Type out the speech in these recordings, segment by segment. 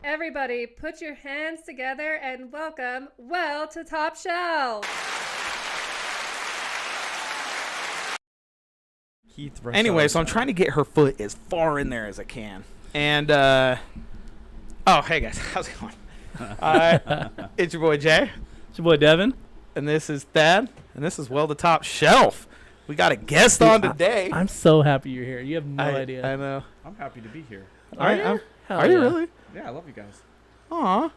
Everybody, put your hands together and welcome Well to Top Shelf. Anyway, so I'm trying to get her foot as far in there as I can. And, oh, hey guys, how's it going? It's your boy Jay. It's your boy Devin. And this is THAD. And this is Well to Top Shelf. We got a guest on today. I'm so happy you're here. You have no idea. I know. I'm happy to be here. Are you? Are you really? Yeah, I love you guys. Aw.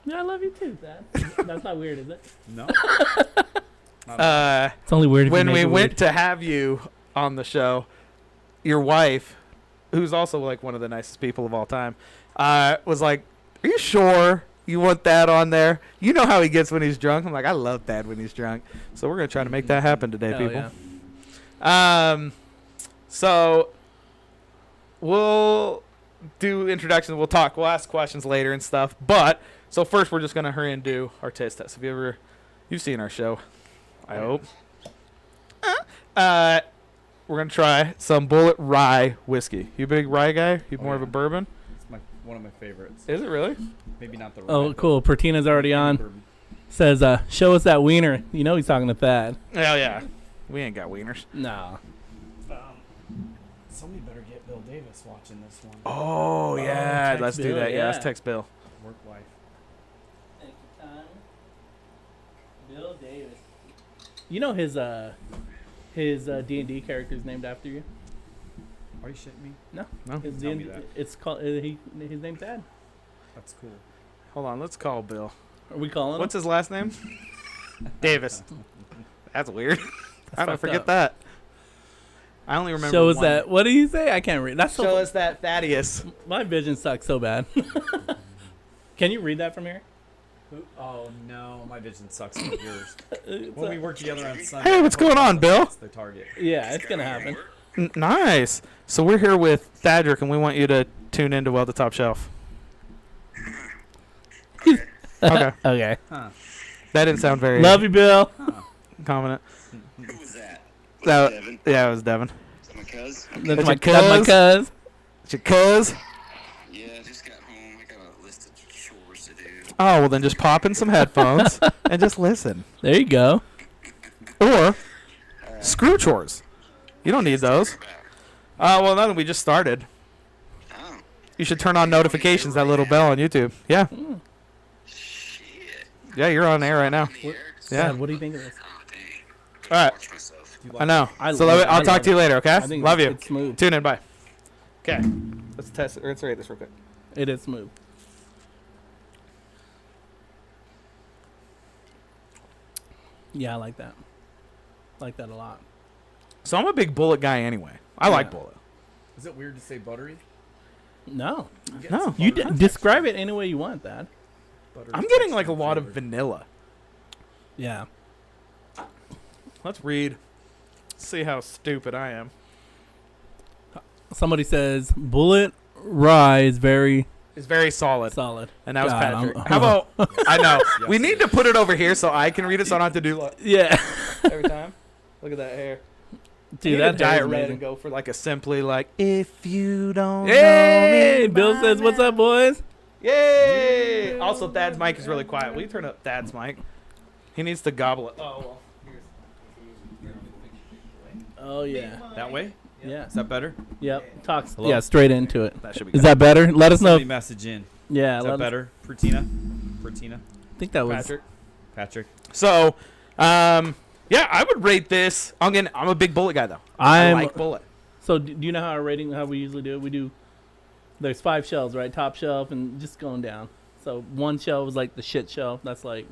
Yeah, I love you too, Dad. That's not weird, is it? No. It's only weird if When you make we it went weird. to have you on the show, your wife, who's also like one of the nicest people of all time, was like, "Are you sure you want that on there? You know how he gets when he's drunk." I'm like, "I love that when he's drunk." So we're gonna try to make that happen today, Hell people. yeah. So we'll do introductions. We'll talk. We'll ask questions later and stuff. But so first, we're just gonna hurry and do our taste test. Have you've seen our show? I hope. We're gonna try some Bulleit Rye Whiskey. You a big rye guy? You more of a bourbon? It's one of my favorites. Is it really? Maybe not the rye. Oh, cool. Pertina's already on. Bourbon. Says, show us that wiener. You know he's talking to Thad. Hell yeah. We ain't got wieners. No. Somebody better get Bill Davis watching this one. Oh yeah, text let's do Bill, that. Yeah, let's yeah. text Bill. Work life. Thank you, Tom. Bill Davis. You know his D&D character is named after you? Are you shitting me? No. No. His Tell me D&D that. It's called. His name's Thad. That's cool. Hold on, let's call Bill. Are we calling What's him? his last name? Davis. That's weird. I don't fucked forget up. that. I only remember. Show us one. that. What do you say? I can't read. That's Show so. us that Thaddeus. My vision sucks so bad. Can you read that from here? Oh no, my vision sucks like yours. It's When a- we work together on Sunday. Hey, what's going on, Bill? That's the target. yeah, it's gonna happen. Nice. So we're here with Thadrick, and we want you to tune into Well to Top Shelf. Okay. Okay. Huh. That didn't sound very Love you, Bill. confident. Who was that? That, Devin? yeah, it was Devin. Is that my cuz? That's your my cuz? cuz. It's your cuz. Yeah, I just got home. I got a list of chores to do. Oh, well then just pop in some headphones and just listen. There you go. Or screw chores. You don't need those. Well, now that we just started, Oh, you should turn on notifications, that little bell on YouTube. Yeah. shit. Yeah, you're on air right now. On the air? Yeah. Dad, what do you think of this? Oh, dang. All right. Watch myself. I know. I So love it. I'll I talk love to you it. later, okay? I think Love you. It's smooth. Tune in. Bye. Okay. Let's test it. Let's rate this real quick. It is smooth. Yeah, I like that. Like that a lot. So I'm a big Bulleit guy anyway. I like Yeah. Bulleit. Is it weird to say buttery? No, I'm getting No. some you buttery describe it any way you want. That. buttery I'm getting like a texture lot of flavor. vanilla. Yeah. Let's read. See how stupid I am. Somebody says Bulleit Rye is very It's very solid. solid. And that was God, Patrick. I'm- How about, I know. Yes, We it need to put it over here so I can read it so I don't have to do like Yeah. every time. Look at that hair. Dude, that that hair dye is it red amazing. and go for like a simply like, if you don't Hey, know me Bill by says, "What's up, boys?" Yay! Also, Thad's mic is really quiet. Will you turn up Thad's mic? He needs to gobble it. Oh, well. Oh yeah. That way? Yeah. Is that better? Yep. Talks. Hello? Yeah, straight into it. That should be Is good. that better? Let us know. Somebody If, message in. yeah. Is Let that us, better? Pertina? I think that was. Patrick? Patrick? So, yeah, I would rate this. I'm a big Bulleit guy, though. I I'm. like Bulleit. So do you know how our rating? How we usually do it? We do. There's 5 shelves, right? Top shelf and just going down. So one shelf is like the shit shelf. That's like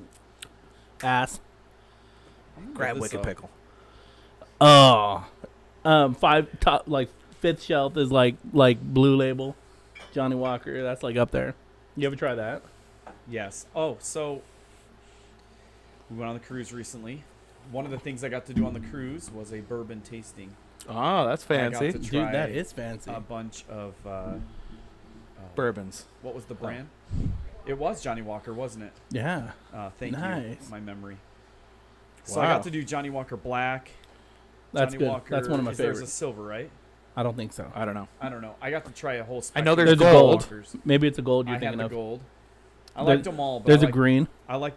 ass. Grab this Wicked up. Pickle. Oh. 5 top like 5th shelf is like Blue Label, Johnny Walker. That's like up there. You ever try that? Yes. Oh, so we went on the cruise recently. One of the things I got to do on the cruise was a bourbon tasting. Oh, that's I got fancy. to Dude, try that is fancy. a bunch of Bourbons. what was the brand? It was Johnny Walker, wasn't it? Yeah. Thank you. Nice. My memory. So I Wow. got to do Johnny Walker Black. That's Johnny good. Walker, That's one of my there's favorites. a silver, right? I don't think so. I don't know. I don't know. I got to try a whole. I know spectrum there's of gold. walkers. Maybe it's a gold you're I had thinking the of. gold. I There- liked them all. But There's I a green. I like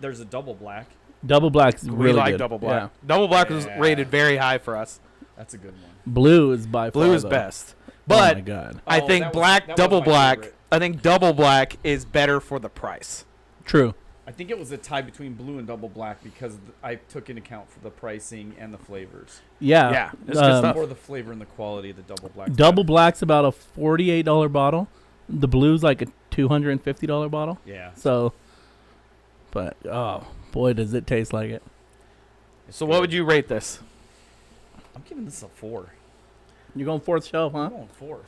there's a double black. Double black's We really like good. double black. Yeah. Double black was Yeah. rated very high for us. That's a good one. Blue is by far Blue is though. best. Oh But my god. I Oh, think that black, was double my black. favorite. I think double black is better for the price. True. I think it was a tie between blue and double black because I took into account for the pricing and the flavors. Yeah. Yeah, it's good stuff. For the flavor and the quality of the double black. Double black's about a $48 bottle. The blue's like a $250 bottle. Yeah. So, but oh boy, does it taste like it. So what would you rate this? I'm giving this a 4. You're going fourth shelf, I'm huh? going 4.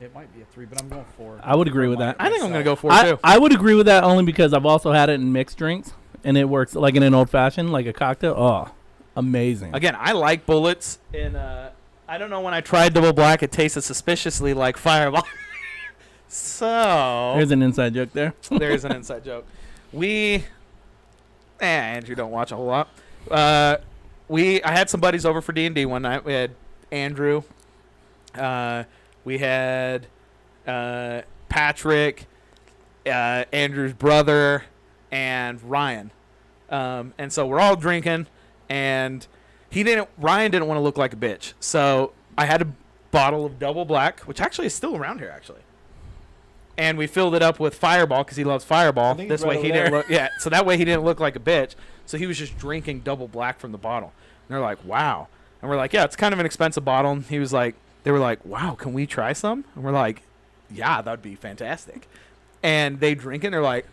It might be a 3, but I'm going 4. I would agree with that. I think I'm gonna go 4 I, too. I would agree with that only because I've also had it in mixed drinks, and it works like in an old fashioned, like a cocktail. Oh, amazing! Again, I like bullets. And I don't know, when I tried double black, it tasted suspiciously like Fireball. So There's an inside joke there. there's an inside joke. Andrew don't watch a whole lot. I had some buddies over for D&D one night. We had Andrew. We had Patrick, Andrew's brother, and Ryan. And so we're all drinking, and Ryan didn't want to look like a bitch. So I had a bottle of double black, which actually is still around here, actually. And we filled it up with Fireball because he loves Fireball. I think This it's right way he over didn't there. look. Yeah, so that way he didn't look like a bitch. So he was just drinking double black from the bottle. And they're like, "Wow." And we're like, "Yeah, it's kind of an expensive bottle." And he was like, "They were like, wow, can we try some?" And we're like, "Yeah, that'd be fantastic." And they drink it. And they're like,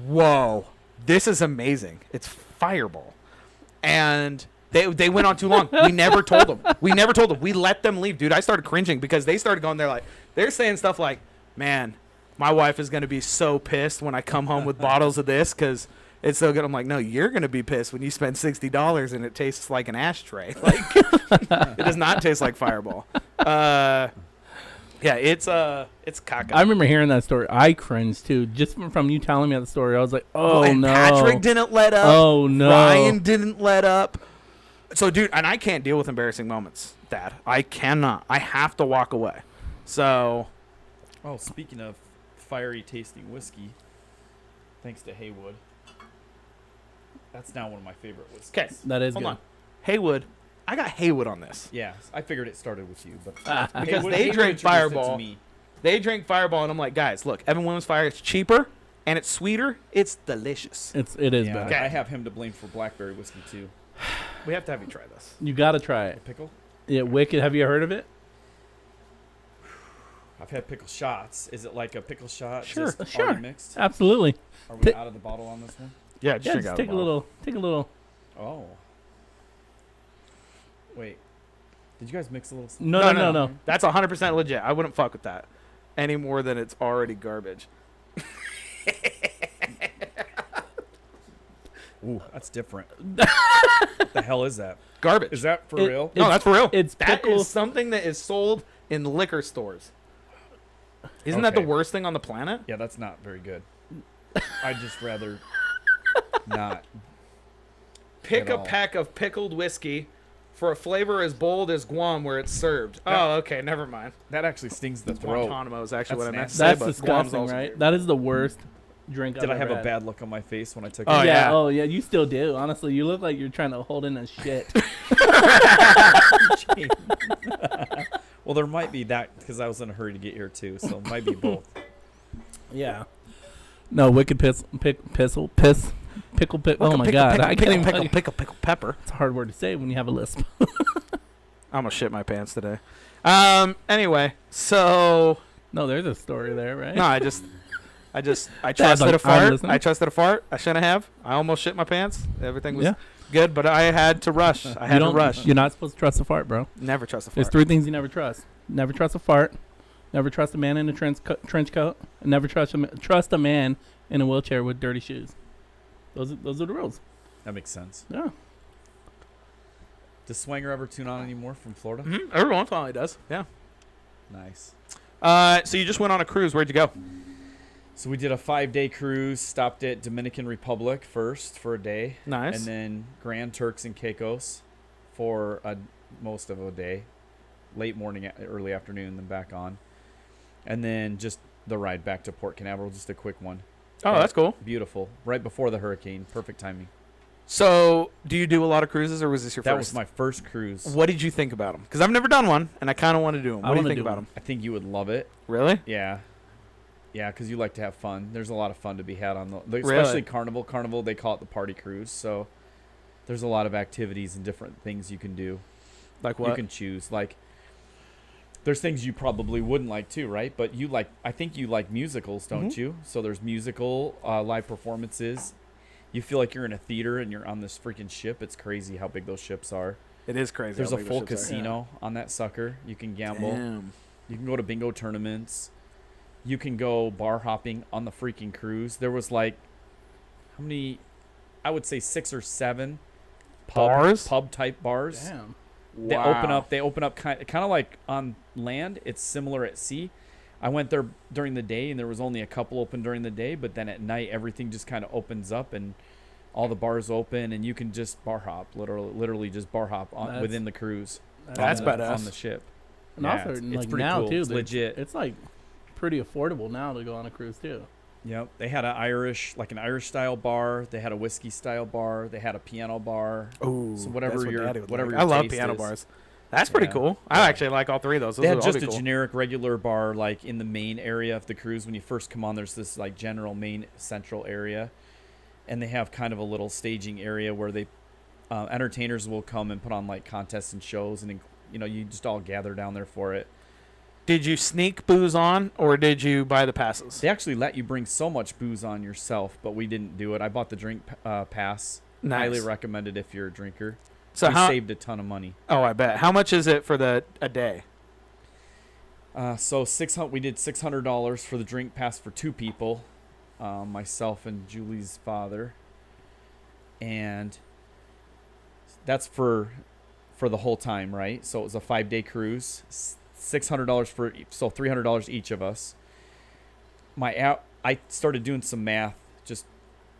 "Whoa, this is amazing. It's Fireball." And they went on too long. We never told them. We let them leave, dude. I started cringing because they started going. They're saying stuff like, "Man, my wife is gonna be so pissed when I come home with bottles of this because it's so good." I'm like, "No, you're gonna be pissed when you spend $60 and it tastes like an ashtray. Like, it does not taste like Fireball." Yeah, it's caca. I remember hearing that story. I cringed too, just from you telling me the story. I was like, "Oh and no!" Patrick didn't let up. Oh no! Ryan didn't let up. So, dude, and I can't deal with embarrassing moments, Dad. I cannot. I have to walk away. So, Oh, speaking of fiery tasting whiskey, thanks to Haywood. That's now one of my favorite whiskeys. okay, That is hold good. on. Haywood. I got Haywood on this. Yeah, I figured it started with you, but Because Haywood- they Haywood drink introduced it to Fireball. me. They drink Fireball, and I'm like, guys, look, Evan Williams Fire, it's cheaper, and it's sweeter. It's delicious. It is Yeah, better. I have him to blame for blackberry whiskey too. We have to have you try this. You got to try The it. pickle? Yeah, Wicked. Have you heard of it? I've had pickle shots. Is it like a pickle shot? Sure, just sure. already mixed? Absolutely. Are we Ti- out of the bottle on this one? Yeah, Yeah, drink just out of take the a bottle. little. Oh. Wait. Did you guys mix a little? No. That's 100% legit. I wouldn't fuck with that any more than it's already garbage. Ooh, that's different. What the hell is that? Garbage. Is that for It- real? No, that's for real. It's That pickle. is something that is sold in liquor stores. Isn't that the Okay. worst thing on the planet? Yeah, that's not very good. I'd just rather not. Pick At a all. pack of pickled whiskey for a flavor as bold as Guam where it's served. Oh, okay, never mind. That actually stings the throat. Guantanamo is actually That's what I meant to nasty. say, That's but Guam's disgusting, also right? weird. That is the worst drink Did I've I have ever a had. bad look on my face when I took Oh, it? yeah. Oh yeah, you still do. Honestly, you look like you're trying to hold in a shit. Well, there might be that because I was in a hurry to get here too, so it might be both. Yeah. No, wicked piss. Oh my god, I can't even. pickle pepper. It's a hard word to say when you have a lisp. I'm gonna shit my pants today. Anyway, so No, there's a story there, right? no, I trusted like, a I'm fart. listening. I trusted a fart. I shouldn't have. I almost shit my pants. Everything was Yeah. good, but I had to rush. I had to rush. You're not supposed to trust a fart, bro. Never trust a There's fart. 3 things you never trust. Never trust a fart. Never trust a man in a trench coat. And never trust a man in a wheelchair with dirty shoes. Those are the rules. That makes sense. Yeah. Does Swanger ever tune on anymore from Florida? Mm-hmm. Every once in a while he does. Yeah. Nice. So you just went on a cruise. Where'd you go? So we did a 5-day cruise. Stopped at Dominican Republic first for a day, Nice. and then Grand Turks and Caicos for most of a day, late morning, early afternoon, then back on, and then just the ride back to Port Canaveral, just a quick one. Oh, that's cool. Beautiful, right before the hurricane, perfect timing. So, do you do a lot of cruises, or was this your That first? was my first cruise. What did you think about them? Because I've never done one, and I kind of want to do them. What do you wanna think do about one. them? I think you would love it. Really? Yeah, because you like to have fun. There's a lot of fun to be had on the Really? especially Carnival. Carnival, they call it the party cruise, so there's a lot of activities and different things you can do. Like what? You can choose. Like, there's things you probably wouldn't like too, right? But you like, I think you like musicals, don't you? So there's musical live performances. You feel like you're in a theater and you're on this freaking ship. It's crazy how big those ships are. It is crazy. There's how a big the full ships are. casino on that sucker. You can gamble. Damn. You can go to bingo tournaments. You can go bar hopping on the freaking cruise. There was like, how many? I would say 6 or 7 Bars? pub type bars. Damn. They open up kind of like on land. It's similar at sea. I went there during the day and there was only a couple open during the day, but then at night everything just kind of opens up and all the bars open and you can just bar hop, literally just bar hop within the cruise. That's badass. On the ship. And Yeah, also, it's like pretty now cool. too, It's legit. It's like pretty affordable now to go on a cruise too. Yep. They had an Irish style bar. They had a whiskey style bar. They had a piano bar. Ooh, So whatever that's what your- Daddy would whatever like. your I love taste piano is. bars. That's pretty Yeah. cool. I actually like all 3 of those. They had would all just be a cool. generic regular bar like in the main area of the cruise. When you first come on, there's this like general main central area, and they have kind of a little staging area where they entertainers will come and put on like contests and shows, and you just all gather down there for it. Did you sneak booze on, or did you buy the passes? They actually let you bring so much booze on yourself, but we didn't do it. I bought the drink pass. Nice. Highly recommended if you're a drinker. So we how? saved a ton of money. Oh, I bet. How much is it for a day? So we did $600 for the drink pass for 2 people, myself and Julie's father, and that's for the whole time, right? So it was a 5-day cruise, $600 so $300 each of us. I started doing some math just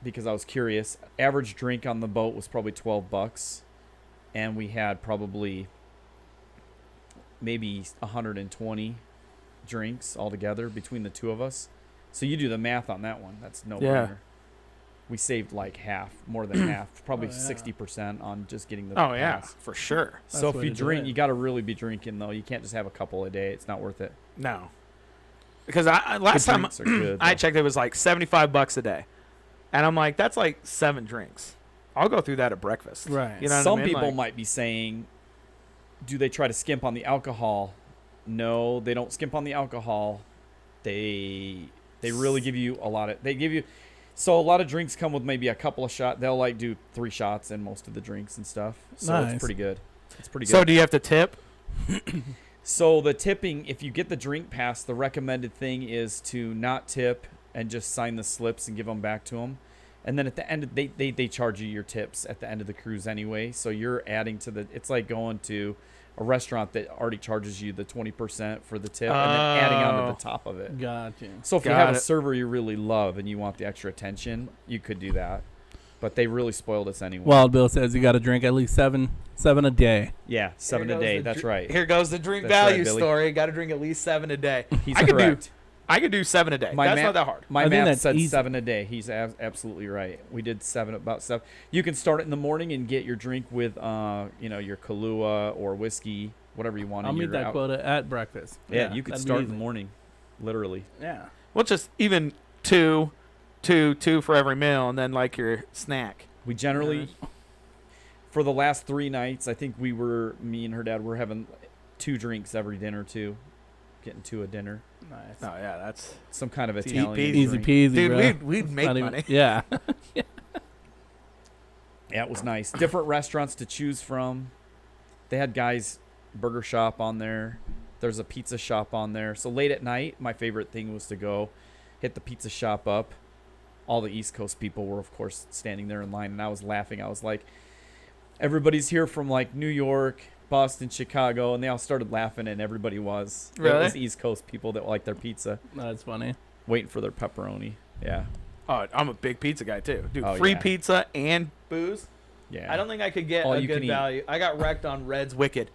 because I was curious. Average drink on the boat was probably $12, and we had probably maybe 120 drinks altogether between the 2 of us. So you do the math on that one. That's no brainer. We saved like half, more than half, probably 60% on just getting the Oh yeah, pass. for sure. So That's if the way you to do drink, it. you got to really be drinking though. You can't just have a couple a day. It's not worth it. No, because I last Good time drinks are good, I though. checked, it was like $75 a day, and I'm like, that's like 7 drinks. I'll go through that at breakfast. Right. You know what I Some mean? people Like, might be saying, do they try to skimp on the alcohol? No, they don't skimp on the alcohol. They really give you a lot of. They give you. So a lot of drinks come with maybe a couple of shots. They'll like do 3 shots in most of the drinks and stuff. So Nice. it's pretty good. It's pretty good. So do you have to tip? So the tipping, if you get the drink pass, the recommended thing is to not tip and just sign the slips and give them back to them. And then at the end, they charge you your tips at the end of the cruise anyway. So you're adding to the. It's like going to a restaurant that already charges you the 20% for the tip, and then adding on to the top of it. Gotcha. So if you Got have a it. server you really love and you want the extra attention, you could do that. But they really spoiled us anyway. Wild Bill says you got to drink at least seven a day. yeah, 7 Here a goes day. the That's dr- right. Here goes the drink That's right, value Billy. story. Got to drink at least 7 a day. He's I could correct. I could do 7 a day. My That's ma- not that hard. My I think math that's said easy. 7 a day. He's absolutely right. We did about 7. You can start it in the morning and get your drink with, your Kahlua or whiskey, whatever you want. I'll and meet you're that out. quota at breakfast. Yeah, you could that'd be start in easy. the morning, literally. Yeah. Well, just even two for every meal, and then like your snack. We generally, for the last 3 nights, I think me and her dad were having 2 drinks every dinner too, getting 2 a dinner. Nice. Oh yeah, that's Some kind of Easy Italian peasy. Easy drink. peasy, dude. bro. We'd make Not even- money. Yeah. Yeah, it was nice. Different restaurants to choose from. They had Guy's Burger Shop on there. There's a pizza shop on there. So late at night, my favorite thing was to go hit the pizza shop up. All the East Coast people were, of course, standing there in line, and I was laughing. I was like, everybody's here from like New York, Boston, Chicago, and they all started laughing, and everybody was. It Really? was East Coast people that like their pizza, That's funny. waiting for their pepperoni. Yeah. Oh, I'm a big pizza guy too. Dude, Oh, free yeah. pizza and booze. Yeah. I don't think I could get All a you good can eat. value. I got wrecked on Red's Wicked.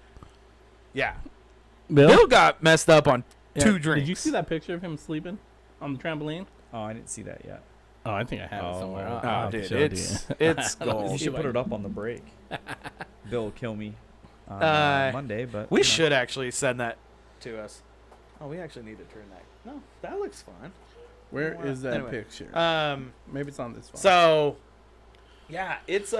Yeah. Bill? Bill got messed up on Yeah, 2 drinks. Did you see that picture of him sleeping on the trampoline? Oh, I didn't see that yet. Oh, I think I have it somewhere. Oh, I'll Oh, dude, show it to it's you. it's I don't gold. You see should why put it you- up on the break. Bill will kill me on Monday, but We you know. should actually send that to us. Oh, we actually need to turn that. No, that looks fun. Where is that Anyway. picture? Maybe it's on this phone. So, yeah, it's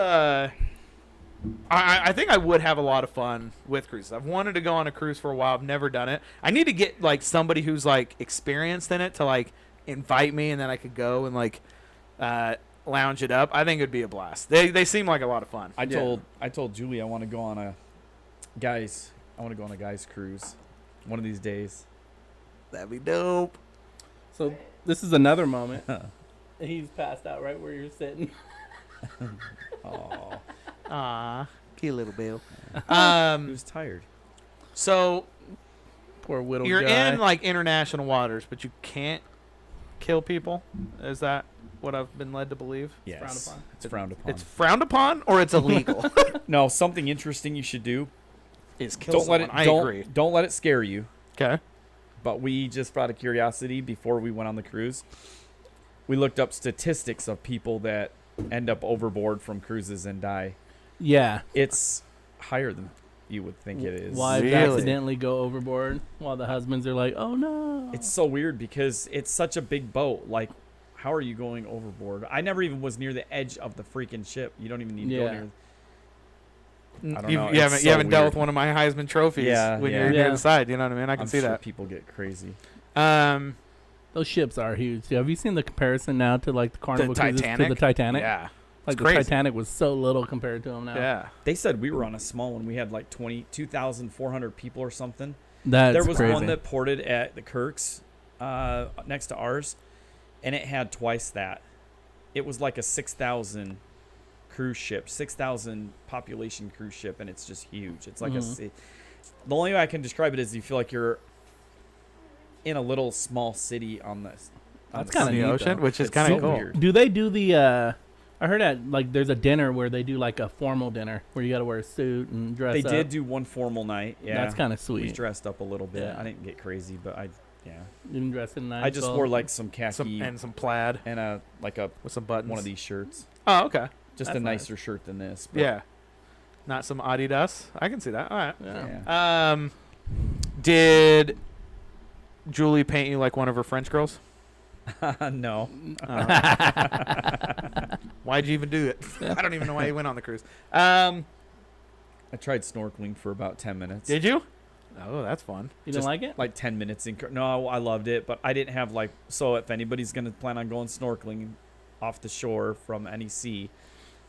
I think I would have a lot of fun with cruises. I've wanted to go on a cruise for a while. I've never done it. I need to get like somebody who's like experienced in it to like invite me, and then I could go and like lounge it up. I think it'd be a blast. They seem like a lot of fun. I told Julie I want to go on a guys cruise one of these days. That'd be dope. So this is another moment. He's passed out right where you're sitting. Oh, Aw, cute little Bill. he was tired. So Poor widow you're guy. in like international waters, but you can't kill people. Is that what I've been led to believe? Yes, frowned upon. it's frowned upon. It's frowned upon, or it's illegal. No, something interesting you should do. Is kill Don't let someone. it. I agree. Don't let it scare you. Okay. But we just out of curiosity before we went on the cruise, we looked up statistics of people that end up overboard from cruises and die. Yeah. It's higher than you would think it is. Wives Really? accidentally go overboard while the husbands are like, "Oh no!" It's so weird because it's such a big boat. Like, how are you going overboard? I never even was near the edge of the freaking ship. You don't even need to go Yeah. near. I don't You know. haven't It's you so haven't dealt weird. with one of my Heisman trophies Yeah, when yeah. you're near Yeah. the side. You know what I mean? I can I'm see sure that. people get crazy. Those ships are huge. Have you seen the comparison now to like the Carnival cruises to Titanic? the Titanic? Yeah. Like It's the crazy. Titanic was so little compared to them now. Yeah. They said we were on a small one. We had like 22,400 people or something. That's There was crazy. one that ported at the Kirks next to ours, and it had twice that. It was like a 6,000 cruise ship, 6,000 population cruise ship, and it's just huge. It's like Mhm. the only way I can describe it is you feel like you're in a little small city on this. That's On kinda the neat, ocean, though. which is It's kind of so cool. weird. Do they do the? I heard that like there's a dinner where they do like a formal dinner where you got to wear a suit and dress They up. did do one formal night. Yeah, That's kind of we sweet. dressed up a little bit. Yeah. I didn't get crazy, but You didn't dress in nice. I just wore like some khaki Some plaid and a with some buttons. one of these shirts. Oh, okay. Just That's a nice. nicer shirt than this. But Yeah. Not some Adidas. I can see that. All right. Yeah. yeah. Did Julie paint you like one of her French girls? No. Why'd you even do it? I don't even know why you went on the cruise. I tried snorkeling for about 10 minutes. Did you? Oh, that's fun. You Just didn't like it? Like 10 minutes in. No, I loved it, but I didn't have like. So if anybody's gonna plan on going snorkeling off the shore from any sea,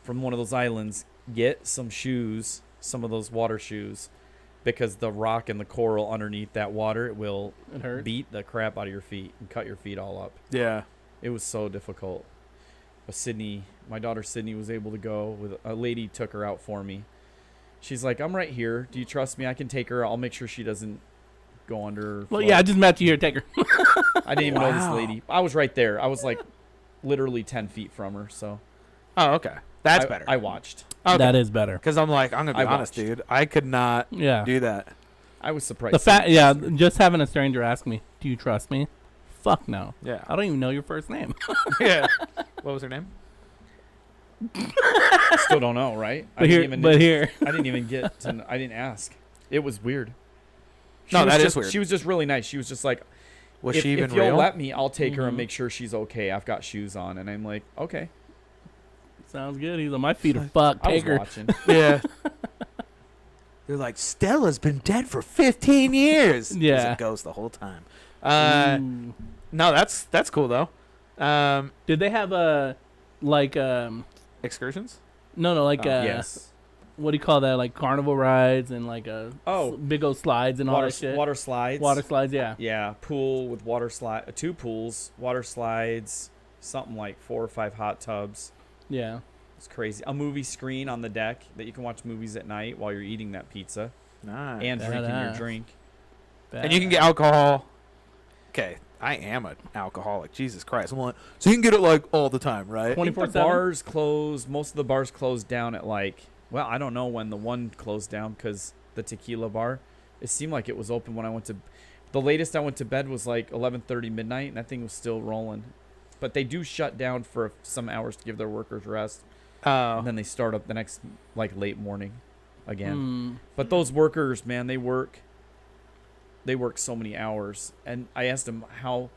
from one of those islands, get some shoes, some of those water shoes, because the rock and the coral underneath that water will It hurt. beat the crap out of your feet and cut your feet all up. Yeah. It was so difficult. But Sydney, my daughter Sydney, was able to go. With a lady took her out for me. She's like, "I'm right here. Do you trust me? I can take her. I'll make sure she doesn't go under." Well, flood." yeah, I just met you here. Take her. I didn't even know this Wow. lady. I was right there. I was like, literally 10 feet from her. So Oh, okay. That's I- better. I watched. Okay. That is better. Because I'm like, I'm gonna be I honest, watched. dude. I could not Yeah. do that. I was surprised. The fact, Sydney- yeah, just having a stranger ask me, "Do you trust me?" Fuck no. Yeah. I don't even know your first name. Yeah. What was her name? Still don't know, right? But here, I didn't even get to. I didn't ask. It was weird. No, was that is just- weird. She was just really nice. She was just like, Was if, she even if you'll real? let me, I'll take her and Mhm. make sure she's okay. I've got shoes on, and I'm like, okay. Sounds good. He's like, my feet are fucked. I was Take her. watching. Yeah. They're like, Stella's been dead for 15 years. 'Cause Yeah. It goes the whole time. Ooh. No, that's cool though. Did they have a like Excursions? no like Yes. what do you call that, like carnival rides and like Oh. big old slides and all Water, that shit. water slides. Water slides, yeah. Yeah, pool with water slide. 2 pools, water slides, something like 4 or 5 hot tubs. Yeah. It's crazy. A movie screen on the deck that you can watch movies at night while you're eating that pizza Nice. and drinking your Badass. drink. And you can get alcohol. Okay, I am an alcoholic. Jesus Christ. I'm like, so you can get it like all the time, right? I think the 24/7? bars close. Most of the bars close down at like. Well, I don't know when the one closed down because the tequila bar It seemed like it was open when I went to. The latest I went to bed was like 11:30 midnight, and that thing was still rolling. But they do shut down for some hours to give their workers rest, Oh. and then they start up the next like late morning again. Mm. But those workers, man, they work so many hours. And I asked them how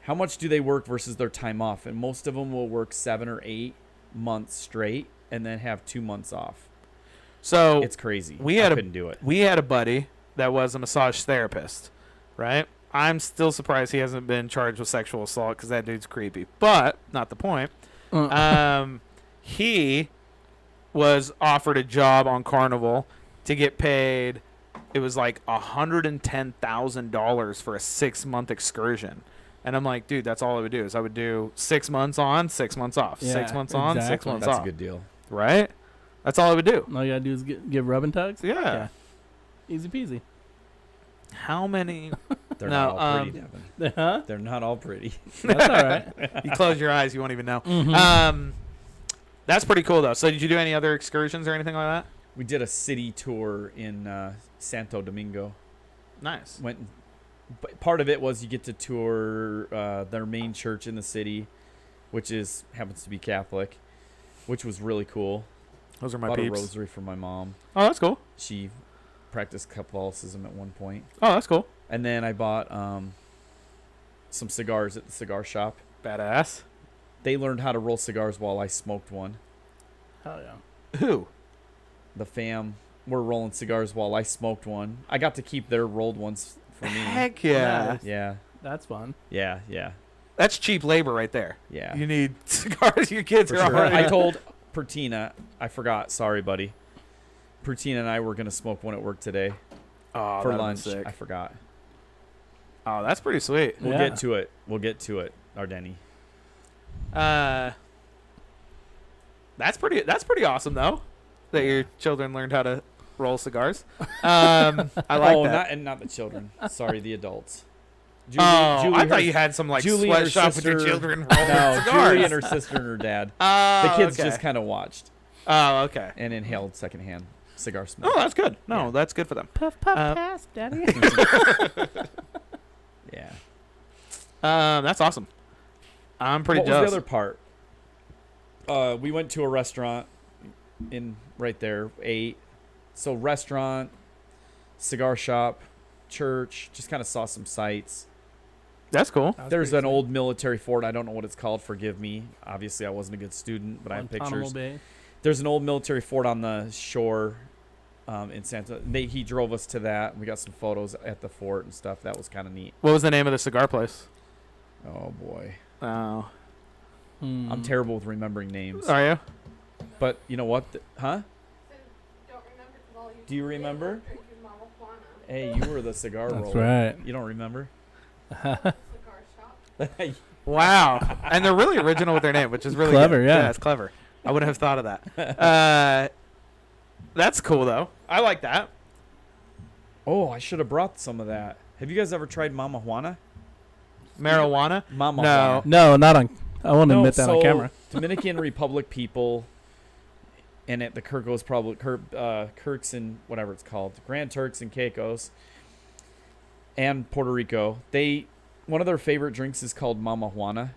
much do they work versus their time off, and most of them will work 7 or 8 months straight and then have 2 months off. So It's crazy. we had I couldn't do it. we had a buddy that was a massage therapist, right? I'm still surprised he hasn't been charged with sexual assault because that dude's creepy. But not the point. He was offered a job on Carnival to get paid. It was like $110,000 for a 6-month excursion. And I'm like, dude, that's all I would do is I would do 6 months on, 6 months off, Yeah, 6 months on, 6 exactly. months That's off. a good deal. Right? That's all I would do. All you gotta do is give rub and tugs. Yeah. Easy peasy. How many? They're No, not all pretty, Devin. Huh? They're not all pretty. That's all right. You close your eyes, you won't even know. Mhm. That's pretty cool though. So did you do any other excursions or anything like that? We did a city tour in Santo Domingo. Nice. But part of it was you get to tour their main church in the city, which happens to be Catholic, which was really cool. Those are my Bought a peeps. rosary for my mom. Oh, that's cool. She practiced Catholicism at one point. Oh, that's cool. And then I bought some cigars at the cigar shop. Badass. They learned how to roll cigars while I smoked one. Hell yeah. Who? The fam were rolling cigars while I smoked one. I got to keep their rolled ones for me. Heck yeah. Yeah, That's fun. yeah. That's cheap labor right there. Yeah. You need cigars. Your kids For are sure. already. I told Pertina, I forgot. Sorry, buddy. Pertina and I were gonna smoke one at work today oh, for that'd be lunch. sick. I forgot. Oh, that's pretty sweet. We'll Yeah. get to it. Ardeni. That's pretty awesome though. That your children learned how to roll cigars. I like that. not the children. Sorry, the adults. I thought her- you had some like Julie and her sweatshop with your sister- children rolling No, cigars. Julie and her sister and her dad. Oh, The kids okay. just kind of watched Oh, okay. and inhaled secondhand cigar smoke. Oh, that's good. No, Yeah. that's good for them. Puff, puff, Uh, pass, daddy. Yeah. That's awesome. I'm pretty What was jealous. the other part? We went to a restaurant in right there. Ate. So restaurant, cigar shop, church. Just kind of saw some sights. That's cool. There's an old military fort. I don't know what it's called. Forgive me. Obviously, I wasn't a good student, but I have pictures. Bay. There's an old military fort on the shore in Santa. He drove us to that. We got some photos at the fort and stuff. That was kind of neat. What was the name of the cigar place? Oh boy, Oh, I'm terrible with remembering names. are you? But you know what? Huh? Don't remember 'cause all you Do you remember? drink is marijuana. Hey, you were the cigar That's roller. right. You don't remember? Cigar shop. Wow. And they're really original with their name, which is really Clever, good. yeah. It's clever. I wouldn't have thought of that. That's cool though. I like that. Oh, I should have brought some of that. Have you guys ever tried Mama Juana? Marijuana? Mama No. Juana. No, not on. I won't No, admit that on so camera. Dominican Republic people, and at the Kirks and whatever it's called, Grand Turks and Caicos, and Puerto Rico. One of their favorite drinks is called Mama Juana,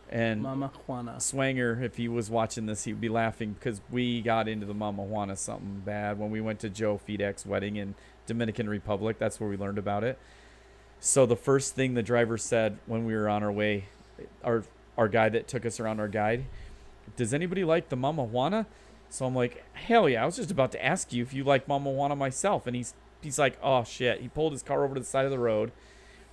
and Mama Juana. Swanger, if he was watching this, he'd be laughing because we got into the Mama Juana something bad when we went to Joe Fidek's wedding in Dominican Republic. That's where we learned about it. So the first thing the driver said when we were on our way, our guy that took us around, our guide, does anybody like the Mama Juana? So I'm like, hell yeah, I was just about to ask you if you like Mama Juana myself. And he's like, oh shit. He pulled his car over to the side of the road,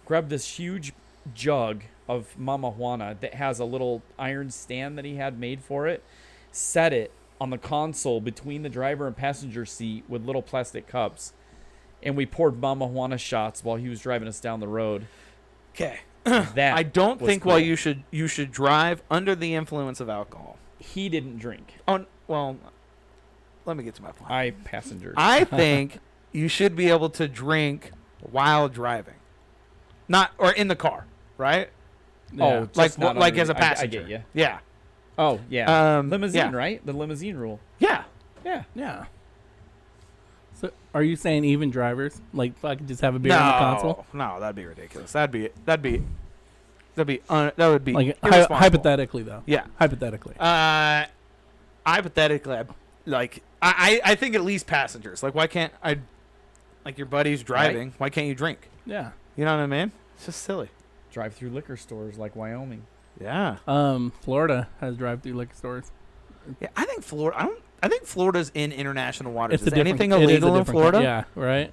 grabbed this huge jug of Mama Juana that has a little iron stand that he had made for it, set it on the console between the driver and passenger seat with little plastic cups, and we poured Mama Juana shots while he was driving us down the road. Okay. That I don't was think cool. while you should drive under the influence of alcohol. He didn't drink. Oh, well, let me get to my point. I passengers. I think you should be able to drink while driving. Not or in the car, right? Oh, just Like not like as a underneath. passenger. I get you. Yeah. Oh yeah. Um, Limousine, yeah. right? The limousine rule. Yeah. Yeah. Yeah. So, Are you saying even drivers? Like, if I could just have a beer on the console? No, that'd be ridiculous. That would be Like, irresponsible. hypothetically, though. Yeah. Hypothetically. Hypothetically, I think at least passengers. Like, why can't I? Like, your buddy's driving. Why can't you drink? Yeah. You know what I mean? It's just silly. Drive-through liquor stores like Wyoming. Yeah. Florida has drive-through liquor stores. Yeah. I think Florida. I think Florida's in international waters. It's Is a different- anything it is a illegal in different Florida? Yeah, right?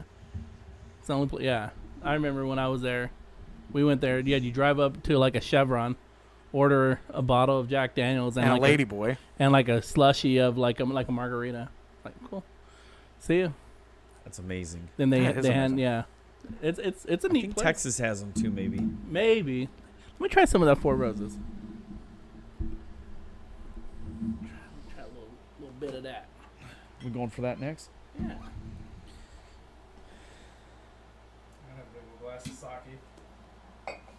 It's the only yeah. I remember when I was there, we went there. Yeah, you drive up to like a Chevron, order a bottle of Jack Daniels And like a lady boy. and like a slushie of like a margarita. Like, cool. See you. That's amazing. Then they That is hand amazing. yeah. It's a I neat think place. Texas has them too, maybe. Maybe. Let me try some of that Four Roses. Try a little bit of that. We going for that next? Yeah.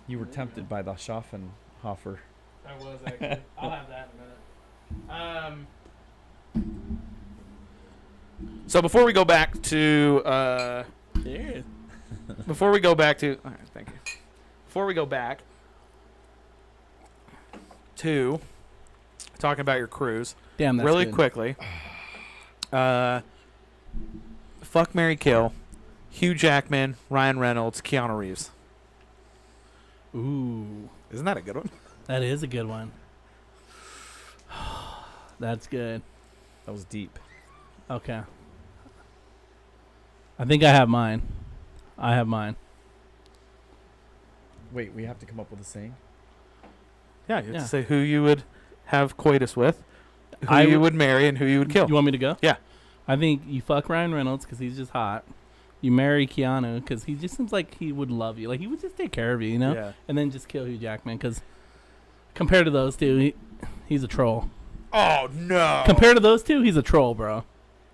You were tempted by the Schaffenhofer. I was actually. I'll have that in a minute. So before we go back to There. Before we go back to, all right, thank you. Before we go back to talking about your cruise, Damn, that's really good. quickly, fuck, marry, kill, Hugh Jackman, Ryan Reynolds, Keanu Reeves. Ooh, Isn't that a good one? that is a good one. That's good. That was deep. Okay. I think I have mine. Wait, we have to come up with a saying? Yeah, you have Yeah. to say who you would have coitus with, who I you would- would marry, and who you would kill. You want me to go? Yeah. I think you fuck Ryan Reynolds because he's just hot. You marry Keanu because he just seems like he would love you. Like, he would just take care of you, you know? Yeah. And then just kill Hugh Jackman because compared to those two, he's a troll. Oh no. Compared to those two, he's a troll, bro.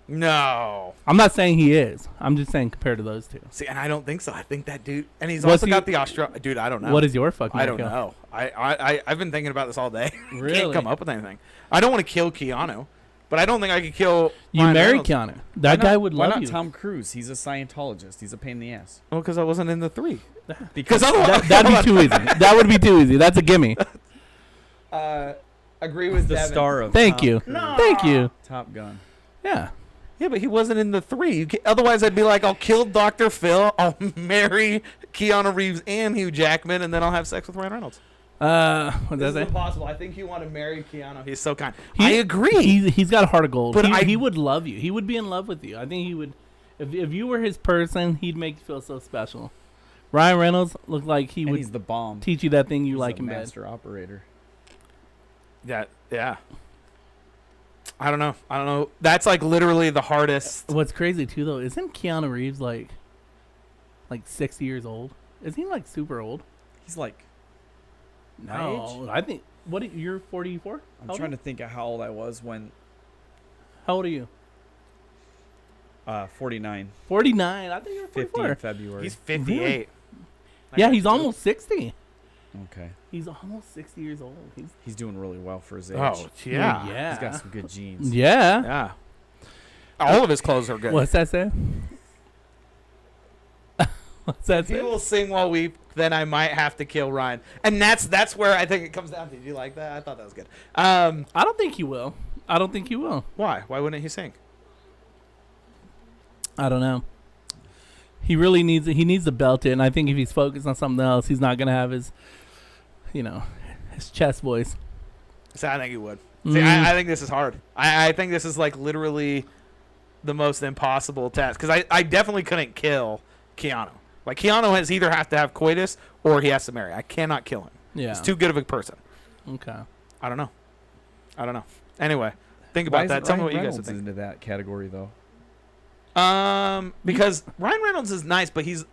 No. I'm not saying he is. I'm just saying compared to those two. See, and I don't think so. I think that dude, and he's What's also he- got the Australia. Dude, I don't know. What is your fucking I don't kill? know. I've been thinking about this all day. Really? Can't come up with anything. I don't want to kill Keanu, but I don't think I could kill. You Ryan marry Reynolds. Keanu. That guy would Why love not you. Tom Cruise? He's a Scientologist. He's a pain in the ass. Well, because I wasn't in the three. Because otherwise, That'd be too easy. That would be too easy. That's a gimme. agree with the Devin. star of Thank Top, you. Thank you. Top Gun. Yeah. Yeah, but he wasn't in the three. Otherwise, I'd be like, I'll kill Dr. Phil. I'll marry Keanu Reeves and Hugh Jackman, and then I'll have sex with Ryan Reynolds. What does This is it? impossible. I think you want to marry Keanu. He's so kind. He- I agree. He's got a heart of gold. But He would love you. He would be in love with you. I think he would. If you were his person, he'd make you feel so special. Ryan Reynolds looked like he And would he's the bomb. teach you that thing you He's like a in bed. master operator. Yeah. I don't know. That's like literally the hardest. What's crazy too, though, isn't Keanu Reeves like 60 years old? Is he like super old? He's like, my No, I think. You're 44? I'm trying to think of how old I was when How old are you? 49, 49. I think you're 50 44. in February. He's 58. Yeah, he's almost 60. Okay. He's almost 60 years old. He's doing really well for his age. Oh, yeah. Yeah. He's got some good genes. Yeah. Yeah. All of his clothes are good. What's that say? What's that If he say? will sing while weep, then I might have to kill Ryan. And that's where I think it comes down to. Do you like that? I thought that was good. I don't think he will. Why? Why wouldn't he sing? I don't know. He really needs it. He needs to belt it, and I think if he's focused on something else, he's not gonna have his, his chest voice. See, I think he would. See, I think this is hard. I think this is like literally the most impossible task because I definitely couldn't kill Keanu. Like Keanu has either have to have coitus or he has to marry. I cannot kill him. Yeah. He's too good of a person. Okay. I don't know. Anyway, think Why about that. isn't Tell me Ryan what you guys Reynolds think. into that category though? Because Ryan Reynolds is nice, but he's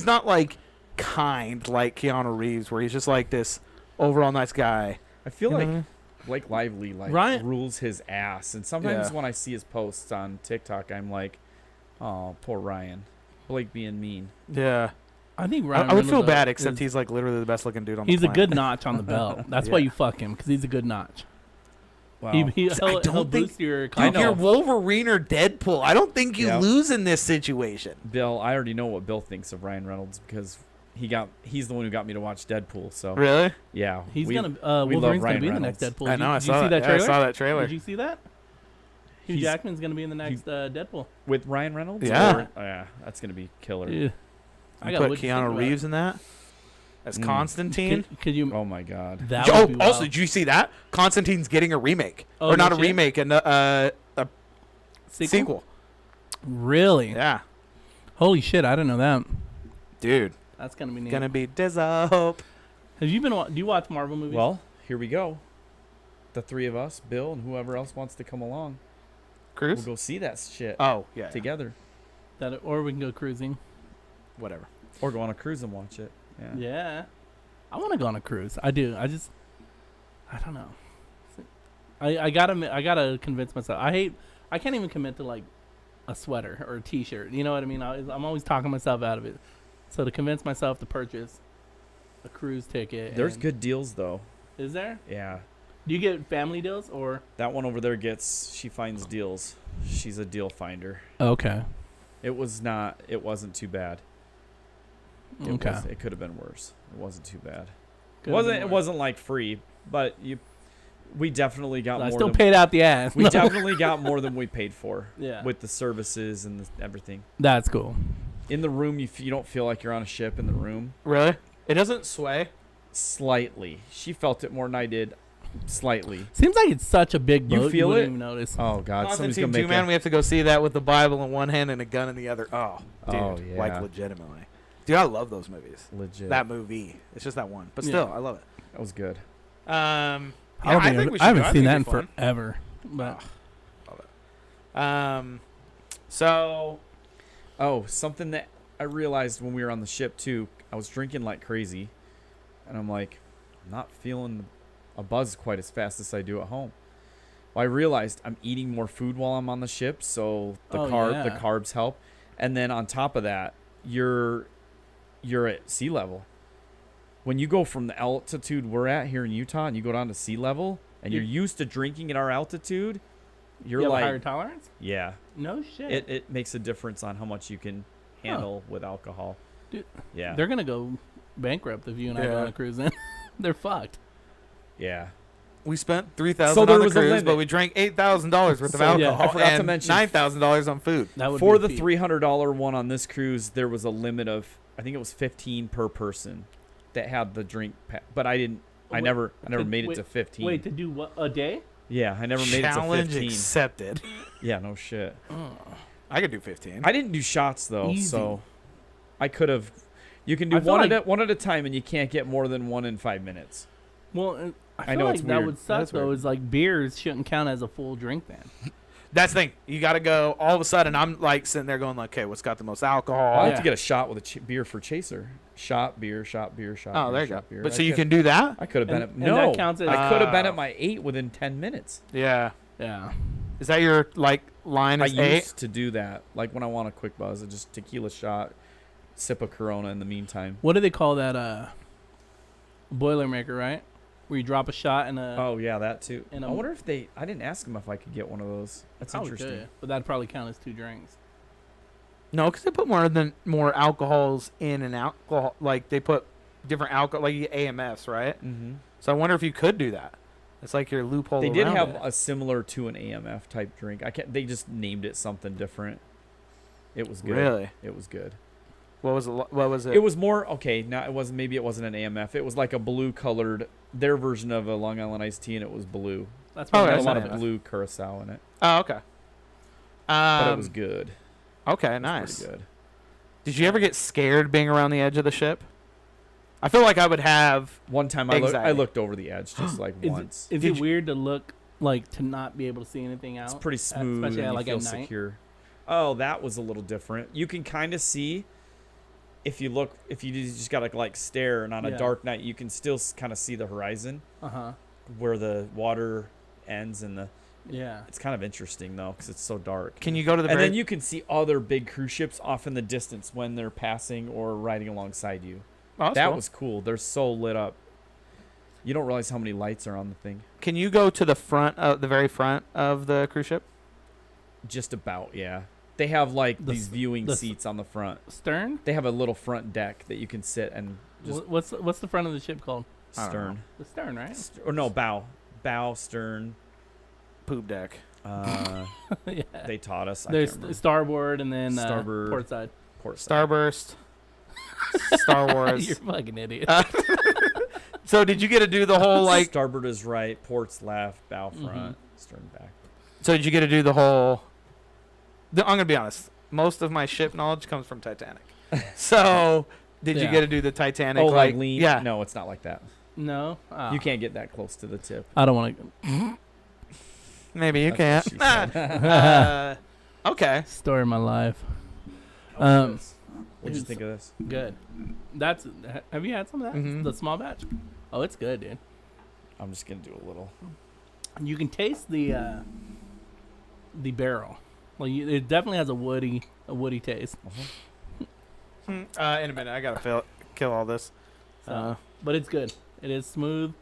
not like kind like Keanu Reeves, where he's just like this overall nice guy. I feel You know like what I mean? Blake Lively Ryan- rules his ass, and sometimes Yeah. when I see his posts on TikTok, I'm like, "Oh, poor Ryan, Blake being mean." Yeah, I think Ryan I would feel Reynolds, bad, except is- he's like literally the best looking dude on the he's a planet. good notch on the belt. That's why Yeah. you fuck him because he's a good notch. Wow. He'll don't think- boost your Dude, confidence. you're Wolverine or Deadpool. I don't think you Yeah. lose in this situation. Bill, I already know what Bill thinks of Ryan Reynolds because he's the one who got me to watch Deadpool. So Really? yeah, He's we gonna we love Wolverine's gonna Ryan be in the Reynolds. next Deadpool. I know. I Did you saw see that Yeah, trailer? I saw that trailer. Did you see that? Hugh He's- Jackman's gonna be in the next Deadpool. with Ryan Reynolds. Yeah. Oh, yeah, that's gonna be killer. Yeah. I You got put Keanu Reeves in that as Constantine. Could you? Oh my God. That would be Also, wild. did you see that Constantine's getting a remake, Oh, or not no a shit? remake, a sequel? Really? Yeah, Holy shit! I didn't know that. dude, That's gonna be neat. gonna be Dizzo. Have you been? Do you watch Marvel movies? Well, here we go. The three of us, Bill, and whoever else wants to come along, Cruise. we'll go see that shit Oh yeah, together, or we can go cruising. whatever. or go on a cruise and watch it. Yeah. Yeah. I want to go on a cruise. I do. I don't know. I gotta convince myself. I can't even commit to like a sweater or a T-shirt. You know what I mean? I'm always talking myself out of it. So to convince myself to purchase a cruise ticket. There's good deals though. Is there? Yeah. Do you get family deals or? That one over there she finds deals. She's a deal finder. Okay. It wasn't too bad. Okay. It could have been worse. It wasn't too bad. Could've been It worse. wasn't like free, but we definitely got I more still than paid out the ass. we definitely got more than we paid for. Yeah. With the services and everything. That's cool. In the room, you don't feel like you're on a ship in the room. Really? It doesn't sway. Slightly. She felt it more than I did. Slightly. Seems like it's such a big boat. You feel wouldn't it? even notice. Oh God! Somebody's Constantine gonna make 2, man. We have to go see that with the Bible in one hand and a gun in the other. Oh, dude, Oh, yeah. like legitimately, dude. I love those movies. legit. That movie. It's just that one, but Yeah. still, I love it. That was good. Yeah, I think we should I haven't go. I seen think that in it'd be fun. forever. But So Oh, something that I realized when we were on the ship too. I was drinking like crazy, and I'm like, I'm not feeling a buzz quite as fast as I do at home. Well, I realized I'm eating more food while I'm on the ship, so the yeah. carbs help. And then on top of that, you're at sea level. When you go from the altitude we're at here in Utah and you go down to sea level and you're used to drinking at our altitude, you're you have like, a higher tolerance? yeah, No shit. it makes a difference on how much you can handle with alcohol. Dude, Yeah. They're gonna go bankrupt if you and I go Yeah. on a cruise. Then they're fucked. Yeah. we spent $3,000 So there on the was a cruise, limit. but we drank $8,000 worth of So, yeah, alcohol I forgot to and mention- $9,000 on food. That would For be the a feat. $300 one on this cruise, there was a limit of, I think it was 15 per person that had the drink. But I didn't. I Wait, never to- made it wait- to 15. Wait, to do what? A day? Yeah, I never made Challenge it to 15. accepted. Yeah, no shit. I could do 15. I didn't do shots though, Easy. so I could have. You can do I feel one at a time, and you can't get more than one in 5 minutes. Well, I feel know like it's that weird. would suck That's though. weird. Is like beers shouldn't count as a full drink then. That's the thing. You got to go. All of a sudden, I'm like sitting there going, like, okay, what's got the most alcohol? I'll have Yeah. to get a shot with a beer for chaser. Shot beer, shot beer, shot. Oh, beer, there you go. shot Beer. But so you can do that? I could have been And- at and no. that counts as- I could have been Oh. at my 8 within 10 minutes. Yeah. Yeah. Is that your like line? I Is 8? used to do that. Like when I want a quick buzz, I just tequila shot, sip a Corona in the meantime. What do they call that? Boilermaker, right? Where you drop a shot in a. Oh yeah, that too. And I I'm- wonder if I didn't ask them if I could get one of those. That's probably interesting. could, but that'd probably count as 2 drinks. No, because they put more alcohols in an alcohol. Like they put different alcohol, like you get AMFs, right? Mm-hmm. So I wonder if you could do that. It's like your loophole. They did around have it. a similar to an AMF type drink. They just named it something different. It was good. Really? It was good. What was it? What was it? It was more okay. Now it wasn't. Maybe it wasn't an AMF. It was like a blue colored. Their version of a Long Island iced tea, and it was blue. That's Oh, what Had that's a lot not of AMF. blue curacao in it, Oh, okay. but it was good. Okay, It was nice. pretty good. Did you ever get scared being around the edge of the ship? I feel like I would have. One time I Anxiety. looked over the edge just like once. Is Did it you- weird to look like to not be able to see anything out? It's pretty smooth, especially and you like feel at night. secure. Oh, that was a little different. You can kind of see if you look. If you just gotta like stare, and on a Yeah. dark night, you can still kind of see the horizon where the water ends, and Yeah. it's kind of interesting though because it's so dark. Can you go to the And very? then you can see other big cruise ships off in the distance when they're passing or riding alongside you. Oh, that's That cool. was cool. They're so lit up. You don't realize how many lights are on the thing. Can you go to the very front of the cruise ship? Just about, yeah. They have like The these s- viewing the s- seats on the front. Stern? They have a little front deck that you can sit and just What's the front of the ship called? I don't stern. The stern, right? Or no, bow, stern. Poop deck. Yeah. They taught us. I There's can't remember. starboard and then Starboard. port side. Port side. Starburst. Star Wars. You're a fucking idiot. So did you get to do the whole like? Starboard is right, port's left, bow Mhm. front, stern back. So did you get to do the whole? I'm gonna be honest. Most of my ship knowledge comes from Titanic. So did you Yeah. get to do the Titanic? Oh, like lean? Yeah. No, it's not like that. No. Ah. You can't get that close to the tip. I don't want to Maybe you That's can't. what she said. Okay. story of my life. What'd you It's think of this? Good. Have you had some of that? Mhm. The small batch? Oh, it's good, dude. I'm just gonna do a little. You can taste the barrel. Like it definitely has a woody taste. In a minute, I gotta kill all this. But it's good. It is smooth.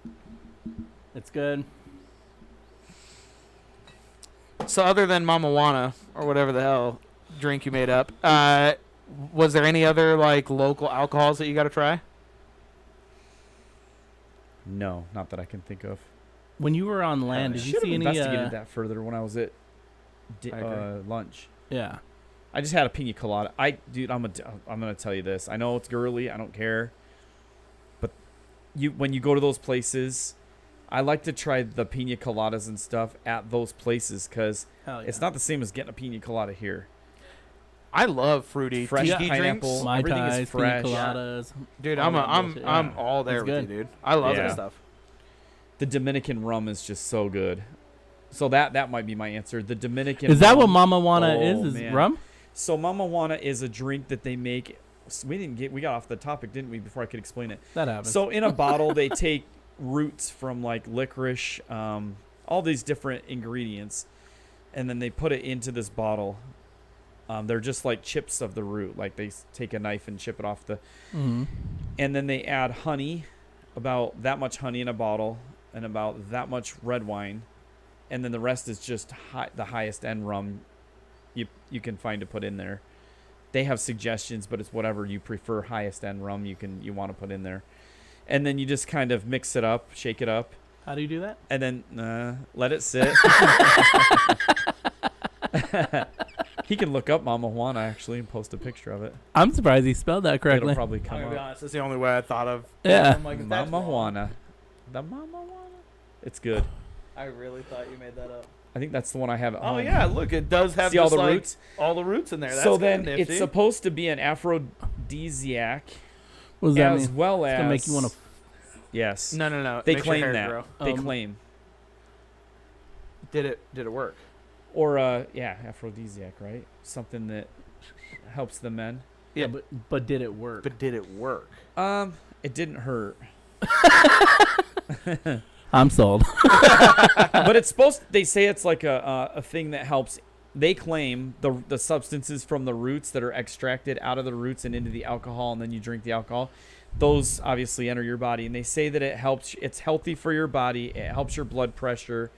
It's good. So other than Mama Juana or whatever the hell drink you made up, was there any other like local alcohols that you got to try? No, not that I can think of. When you were on land, did you Should have see any? investigated that further when I was at I agree. lunch. Yeah. I just had a pina colada. Dude, I'm gonna tell you this. I know it's girly. I don't care. But when you go to those places, I like to try the pina coladas and stuff at those places because Hell yeah. it's not the same as getting a pina colada here. I love fruity Fresh tiki pineapple. drinks. Mai everything is Tais, pina fresh. coladas. Dude, all I'm that bullshit, I'm yeah. all there It's with good. you, dude. I love Yeah. that stuff. The Dominican rum is just so good. So that might be my answer. The Dominican Is that rum. what Mama Juana Oh, is? man. Rum? So Mama Juana is a drink that they make. We got off the topic, didn't we? Before I could explain it. That happens. So in a bottle, they take roots from like licorice, all these different ingredients, and then they put it into this bottle. They're just like chips of the root. Like they take a knife and chip it off the, Mhm. and then they add honey, about that much honey in a bottle, and about that much red wine, and then the rest is just the highest end rum you can find to put in there. They have suggestions, but it's whatever you prefer. Highest end rum you want to put in there, and then you just kind of mix it up, shake it up, How do you do that? and then let it sit. He can look up Mama Juana actually and post a picture of it. I'm surprised he spelled that correctly. It'll probably I'm come gonna be up. honest. That's the only way I thought of. Yeah. I'm like, if that's Mama wrong- Juana. The Mama Juana. It's good. I really thought you made that up. I think that's the one I have at Oh home. yeah, look, it does have See all just, the like, roots? all the roots in there. That's So kinda then nifty. it's supposed to be an aphrodisiac What does that as mean? well as It's gonna make you want to. Yes. No. They Makes your claim hair that. grow. They claim. Did it work? Or aphrodisiac, right? Something that helps the men. Yeah, but did it work? but did it work? It didn't hurt. I'm sold. But it's supposed they say it's like a thing that helps. They claim the substances from the roots that are extracted out of the roots and into the alcohol, and then you drink the alcohol, those obviously enter your body, and they say that it's healthy for your body, it helps your blood pressure,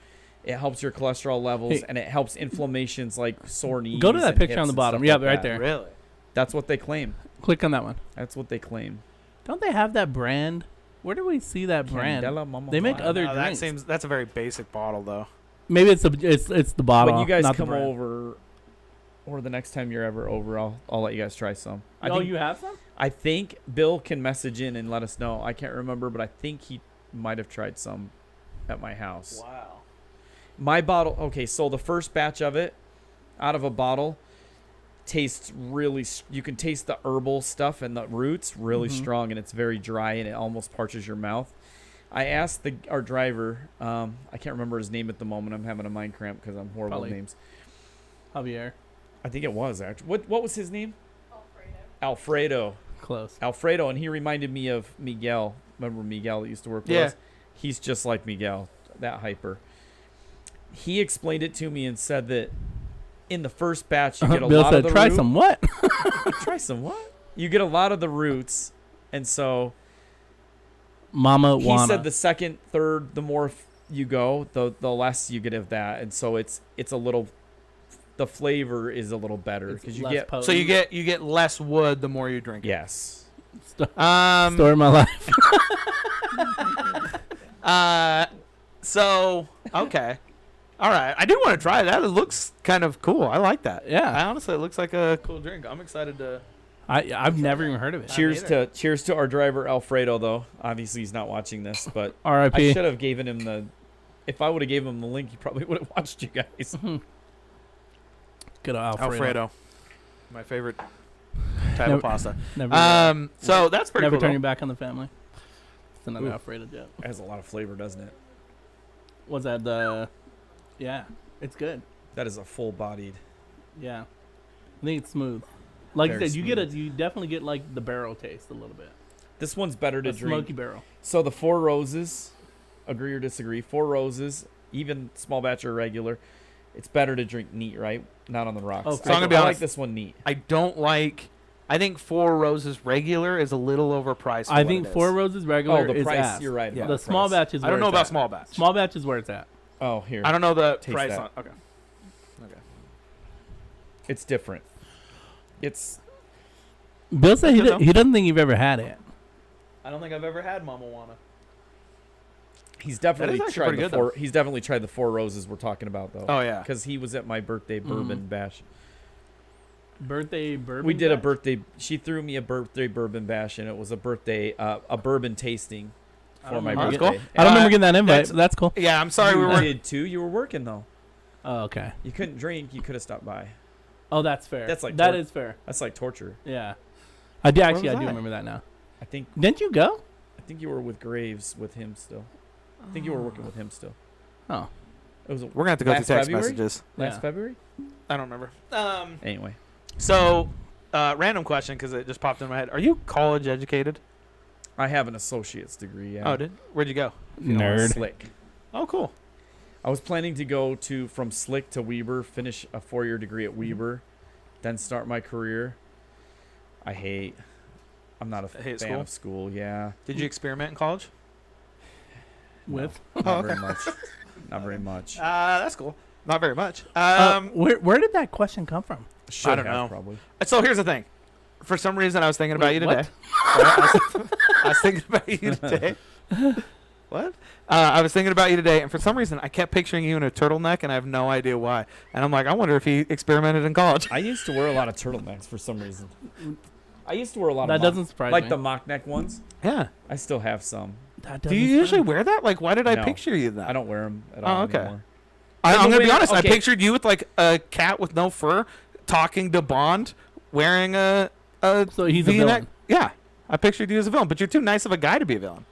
it helps your cholesterol levels, Hey. and it helps inflammations like sore knees. Go to that and picture hips on the and bottom. stuff Yeah, like right that. there. Really? That's what they claim. Click on that one. That's what they claim. Don't they have that brand? Where do we see that brand? Candela Mama They make Juana. other that drinks. that's a very basic bottle though. Maybe it's the bottle. When you guys not the come brand. over, or the next time you're ever over, I'll let you guys try some. You have some? I think Bill can message in and let us know. I can't remember, but I think he might have tried some at my house. Wow. My bottle, okay, so the first batch of it out of a bottle tastes really, you can taste the herbal stuff and the roots really Mhm. strong, and it's very dry and it almost parches your mouth. I asked our driver, I can't remember his name at the moment. I'm having a mind cramp because I'm horrible Probably. with names. Javier. I think it was actually. What was his name? Alfredo. Close. Alfredo, and he reminded me of Miguel. Remember Miguel that used to work with Yeah. us? He's just like Miguel, that hyper. He explained it to me and said that in the first batch you get a Bill lot said, of the "Try root. some what?" Try some what? You get a lot of the roots, and so Mama he Wanna. said the second, third, the more you go, the less you get of that, and so it's a little. The flavor is a little better It's because you less get. potent. So you get less wood the more you drink it. Yes. Story of my life. So okay, all right. I do want to try that. It looks kind of cool. I like that. Yeah. Honestly, it looks like a cool drink. I'm excited to. I've never even heard of it. Cheers either. to our driver Alfredo, though. Obviously, he's not watching this, but I R.I.P. should have given him the. If I would have gave him the link, he probably would have watched you guys. Good old Alfredo. My favorite type Never- of pasta. Never, So that's pretty never cool. turn though. your back on the family. It's another Ooh. Alfredo joke. It has a lot of flavor, doesn't it? Was that the? Yeah, it's good. That is a full-bodied. Yeah, I think it's smooth. Like Very you said, you definitely get like the barrel taste a little bit. This one's better to The drink. smoky barrel. So the Four Roses, agree or disagree? Four Roses, even small batch or regular, it's better to drink neat, right? Not on the rocks. Oh, so I'm gonna be I like honest. this one neat. I don't like. I think Four Roses regular is a little overpriced. for I what think it Four is. Roses regular Oh, the is price. ass. You're right. Yeah. about The small price. batch is. I Where don't know it's about at. small batch. Small batch is where it's at. Oh, here. I don't know the Taste price that. on. Okay. It's different. It's Bill said Good though. he doesn't think you've ever had it. I don't think I've ever had Mama Wanna. he's definitely actually tried pretty the good, four. He's definitely tried the Four Roses we're talking about though. Oh yeah. Because he was at my birthday bourbon bash. Birthday bourbon. We did a batch? birthday. She threw me a birthday bourbon bash, and it was a birthday, a bourbon tasting I for don't my remember birthday. getting- I don't remember Uh, getting that invite. that's- But that's cool. Yeah, I'm sorry you we were. did too. You were working though. Oh, okay. You couldn't drink. You could have stopped by. Oh, that's fair. That's like that tor- is fair. That's like torture. Yeah. I do actually. was I do that? remember that now. I think. Didn't you go? I think you were with Graves with him still. I think you were working with him still. Oh. It was We're gonna have to go through Last text February? messages. last Yeah. February. I don't remember. Anyway, So, random question because it just popped in my head. Are you college educated? I have an associate's degree. Yeah. Oh, where'd you go? Nerd. Slick. Oh, cool. I was planning to go from Slick to Weber, finish a 4-year degree at Weber, then start my career. I'm not a fan school? of school. Yeah. Did you experiment in college? With. Not Oh, very okay. much. Not very much. That's cool. Not very much. Where did that question come from? Should I don't have, know. Probably. So here's the thing. For some reason, I was thinking about Wait, you what? today. I was thinking about you today. What? I was thinking about you today, and for some reason, I kept picturing you in a turtleneck, and I have no idea why. And I'm like, I wonder if he experimented in college. I used to wear a lot of turtlenecks for some reason. I used to wear a lot That of doesn't surprise like me. the mock neck ones. Yeah. I still have some. That Do doesn't you surprise usually me. wear that? Like, why did I No. picture you that? I don't wear them at Oh, all okay. anymore. I'm the going to be way- honest. I okay. pictured you with, like, a cat with no fur talking to Bond wearing a So he's a V-neck. villain. Yeah. I pictured you as a villain, but you're too nice of a guy to be a villain.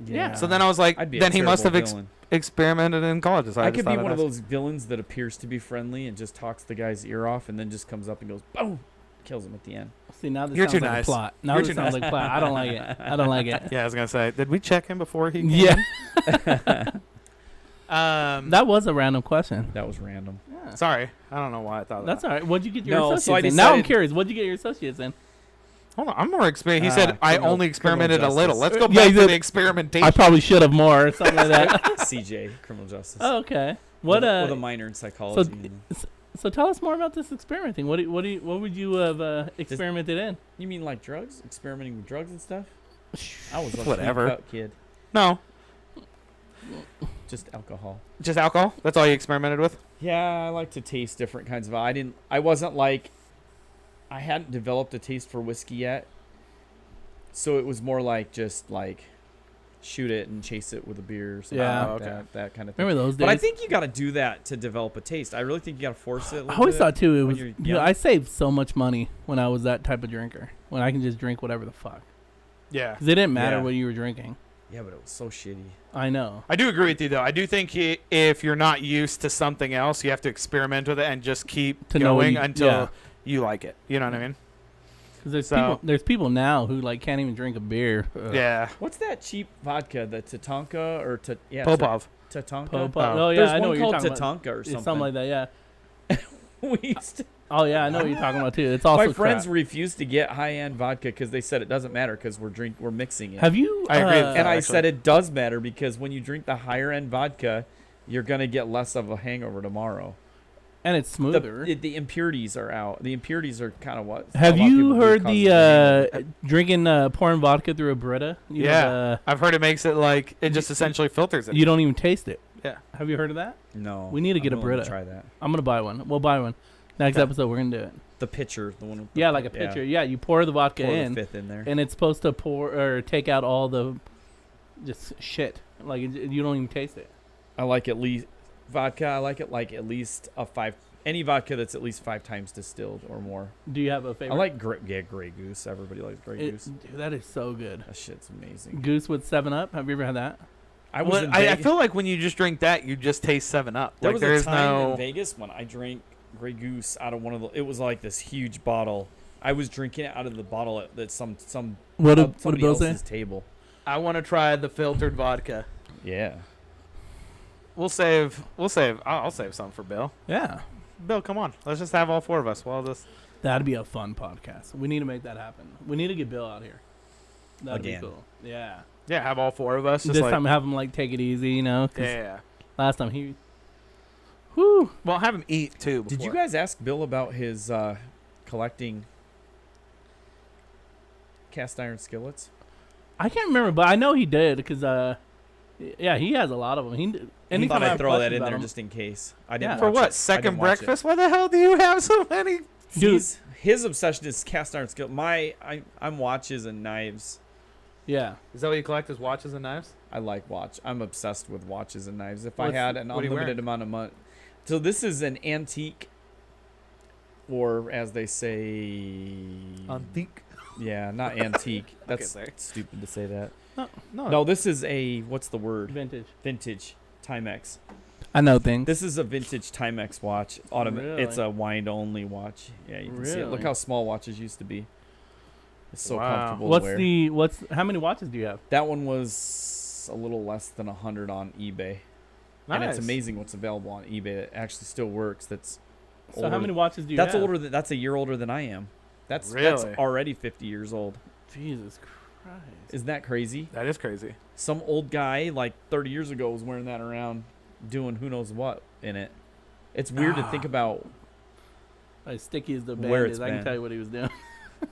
Yeah. So then I was like, I'd be then a he must have terrible villain. experimented in college. So I just could be thought one I'd of ask. those villains that appears to be friendly and just talks the guy's ear off and then just comes up and goes boom, kills him at the end. See, now this You're sounds too like nice. a plot. Now You're this too sounds nice. like a plot. I don't like it. I don't like it. Yeah, I was gonna say, did we check him before he? Yeah. Came? That was a random question. That was random. Yeah. Sorry, I don't know why I thought That's that. all right. What'd you get your No, associates so I in? Now I'm decided- curious. What'd you get your associates in? Hold on, I'm more experienced. He said I criminal- only experimented a criminal little. justice. Let's go Yeah, back he to said- the experimentation. I probably should have more or something like that. CJ, criminal justice. Oh, okay. What with a minor in psychology. So tell us more about this experimenting. What would you have experimented in? You mean like drugs? Experimenting with drugs and stuff? I was a Whatever. clean-cut kid. No, Just alcohol. just alcohol. That's all you experimented with. Yeah, I like to taste different kinds of. I wasn't like. I hadn't developed a taste for whiskey yet. So it was more like just like shoot it and chase it with a beer or something Yeah. like Okay. that kind of thing. Remember those days? But I think you got to do that to develop a taste. I really think you got to force it. a I little always bit thought too. It when was. you're You know, young. I saved so much money when I was that type of drinker. When I can just drink whatever the fuck. Yeah, Because it didn't matter Yeah. what you were drinking. Yeah, but it was so shitty. I know. I do agree with you though. I do think if you're not used to something else, you have to experiment with it and just keep To know what going you- until yeah. you like it. You know what I mean? Because So- there's people now who like can't even drink a beer. Ugh. Yeah. What's that cheap vodka? The Tatanka or Popov. Tatanka? Pope. Oh. Oh yeah, There's I know one what you're called talking about. Tatanka or It's something. something like that. Yeah. we used to, Oh yeah, I know what you're talking about too. It's also My friends crap. refused to get high-end vodka because they said it doesn't matter because we're mixing it. Have you? I agree with and I actually. said it does matter because when you drink the higher-end vodka, you're gonna get less of a hangover tomorrow. and it's smoother. The impurities are out. The impurities are kind of what. Have a lot of you people do heard causes the hangover. drinking pouring vodka through a Brita? You know, Yeah, I've heard it makes it like it just essentially filters it. you don't even taste it. Yeah. Have you heard of that? No. We need to get I'm a willing Brita. Try that. I'm gonna buy one. We'll buy one. Next Okay. episode, we're gonna do it. The pitcher, the one. With the, Yeah, like a pitcher. Yeah, you pour the vodka Pour in, the fifth in there. and it's supposed to pour or take out all the just shit. Like you don't even taste it. I like at least vodka. I like it like at least a 5. Any vodka that's at least 5 times distilled or more. Do you have a favorite? I like Grey Goose. Everybody likes Grey Goose. Dude, that is so good. That shit's amazing. Goose with 7-Up. Have you ever had that? I was Well, in I Vegas. feel like when you just drink that, you just taste 7-Up. There Like was there a is time no. in Vegas when I drank Grey Goose out of one of the. It was like this huge bottle. I was drinking it out of the bottle at some What did somebody Bill say? else's table. I want to try the filtered vodka. Yeah. We'll save. I'll save some for Bill. Yeah, Bill, come on. Let's just have all 4 of us. Well, this. that'd be a fun podcast. We need to make that happen. We need to get Bill out here. That'd Again. be cool. Yeah. Yeah, have all 4 of us. Just This like, time have him like take it easy, you know. 'Cause yeah. last time he. Whew. Well, have him eat too. Did you before. guys ask Bill about his collecting cast iron skillets? I can't remember, but I know he did because yeah, he has a lot of them. I Anytime thought I I'd have throw that questions in about there him- just in case. I Yeah. didn't For watch what? it. I Second didn't watch it. breakfast? Why the hell do you have so many? Dude. His obsession is cast iron skillet. I'm watches and knives. Yeah. Is that what you collect? Is watches and knives? I like watch. I'm obsessed with watches and knives. If What's- I had an what are you unlimited wearing? amount of money. So this is an antique, or as they say, Antique. yeah, not antique. That's sorry. stupid to say that. No. No, this is a, what's the word? Vintage. Vintage Timex. I know things. This is a vintage Timex watch. Really? It's a wind only watch. Yeah, you can see it. Look Really? how small watches used to be. It's so Wow. comfortable to wear. How many watches do you have? That one was a little less than 100 on eBay. And it's Nice. amazing what's available on eBay. It actually still works. That's So how older- many watches do you That's have? older than, that's a year older than I am. That's Really? already 50 years old. Jesus Christ. Isn't that crazy? That is crazy. Some old guy like 30 years ago was wearing that around doing who knows what in it. It's weird to think about. As sticky as the Where band it's is, I can been. tell you what he was doing.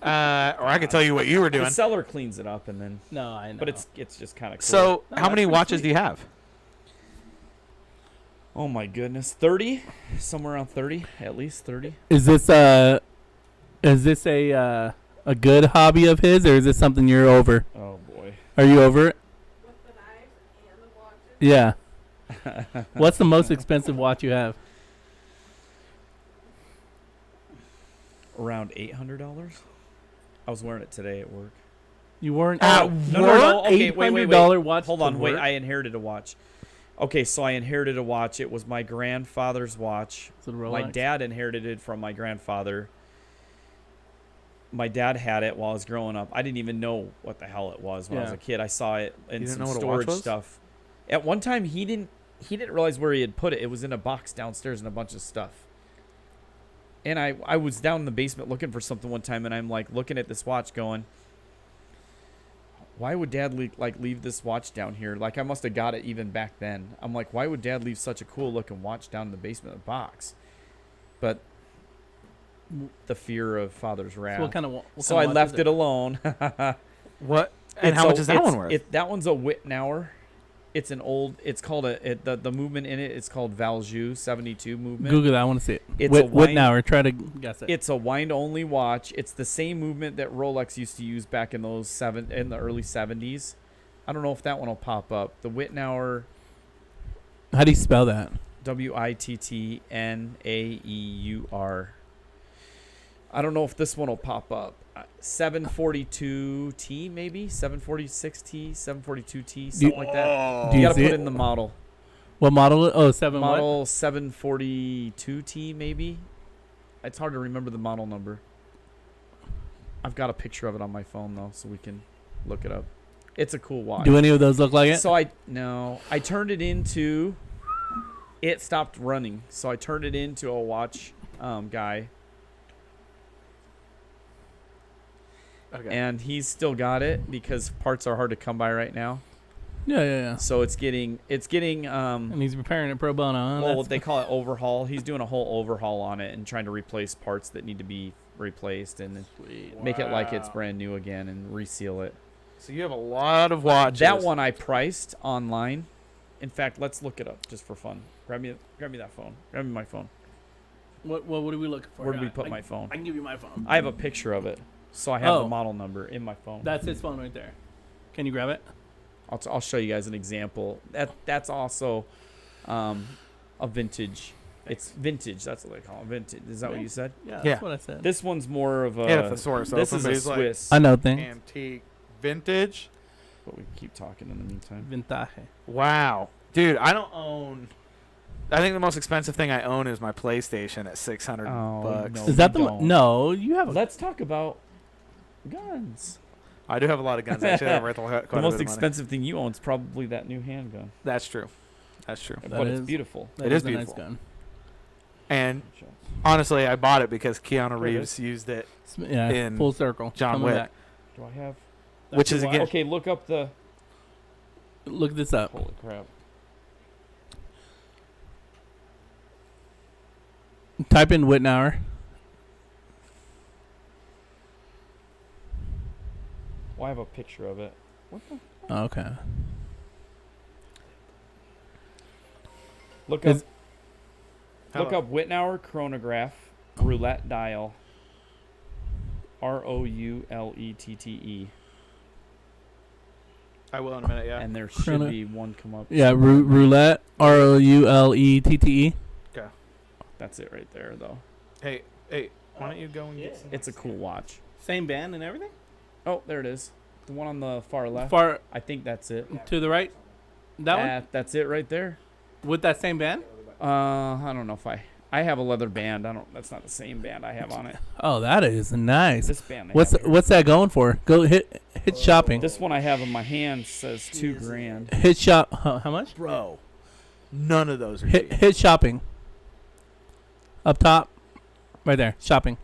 Or I could tell you what you were The doing. seller cleans it up and then, No, I know. but it's just kind of cool. So, No, how many that's pretty watches sweet. do you have? Oh my goodness, 30, somewhere around 30, at least 30. Is this a good hobby of his, or is this something you're over? Oh boy. Are you over it? With the knives and the watches? Yeah. What's the most expensive watch you have? Around $800. I was wearing it today at work. You weren't At No. Okay, wait. $800 watch. Hold to on, wait. work? I inherited a watch. Okay, so I inherited a watch. It was my grandfather's watch. Is it a Rolex? My dad inherited it from my grandfather. My dad had it while I was growing up. I didn't even know what the hell it was when I was Yeah. a kid. I saw it in You didn't some know what a watch storage was? stuff. At one time, he didn't realize where he had put it. It was in a box downstairs and a bunch of stuff. And I was down in the basement looking for something one time, and I'm like looking at this watch going, why would Dad leave this watch down here? Like, I must have got it even back then. I'm like, why would Dad leave such a cool looking watch down in the basement of the box? But the fear of father's wrath. So what kind of? So I left it alone. What? And how much is that one worth? That one's a Whitnauer. It's an old. It's called the movement in it. It's called Valjoux 72 movement. Google that. I want to see it. It's a wine- Whitnauer. Try to guess it. It's a wind only watch. It's the same movement that Rolex used to use back in in the early 70s. I don't know if that one will pop up. The Whitnauer, How do you spell that? Wittnaeur. I don't know if this one will pop up. 742T maybe, 746T, 742T, something like that. Do You you gotta see put it? in the model. What model? Oh, 7 what? Model 742T maybe. It's hard to remember the model number. I've got a picture of it on my phone though, so we can look it up. It's a cool watch. Do any of those look like it? So I turned it into. It stopped running, so I turned it into a watch guy. Okay. and he's still got it because parts are hard to come by right now. Yeah. So it's getting And he's repairing it pro bono. Huh? well, That's- they call it overhaul. He's doing a whole overhaul on it and trying to replace parts that need to be replaced and Sweet. make it like it's Wow. brand new again and reseal it. So you have a lot of watches. That one I priced online. In fact, let's look it up just for fun. Grab me that phone. Grab me my phone. What are we looking for? Where did we Yeah, put my phone? I can give you my phone. I have a picture of it, so I have Oh. the model number in my phone. That's his phone right there. Can you grab it? I'll show you guys an example. That's also a vintage. It's vintage. That's what they call it. Vintage. Is that what Yeah. you said? Yeah, Yeah. that's what I said. This one's more of a. He had a thesaurus this open, is but a he's like, Swiss. I know things. antique, vintage. But we can keep talking in the meantime. Vintage. Wow, dude, I don't own. I think the most expensive thing I own is my PlayStation at $600 Oh, bucks. no. Is that the you one? don't. No, you have. Let's talk about guns. I do have a lot of guns. Actually, I'm worth quite a The bit of most money. expensive thing you own is probably that new handgun. That's true. That's true. That But it's is- beautiful. That It is a nice beautiful. gun. And honestly, I bought it because Keanu There it Reeves is. used it, Yeah, In full circle. John Coming Wick. back. Do I have? which is your again. Okay, look up the. Look this up. Holy crap! Type in Wittenauer. Well, I have a picture of it. What the? Oh, okay. Look up. Is- Look Hello. up Wittenauer chronograph roulette dial. ROULETTE. I will in a minute. Yeah. And there Chrono- should be one come up. Yeah, roulette. ROULETTE. That's it right there, though. Hey, why don't you go and get some? It's a cool watch. Same band and everything. Oh, there it is. The one on the far left. Far I think that's it. to the right. That one That's it right there. with that same band. I don't know if I have a leather band. That's not the same band I have on it. Oh, that is nice. This band. I What's have here. what's that going for? Go hit shopping. This one I have in my hand says $2,000. Hit shop. How much? Bro, none of those are Hit cheap. hit shopping. Up top, right there. Shopping.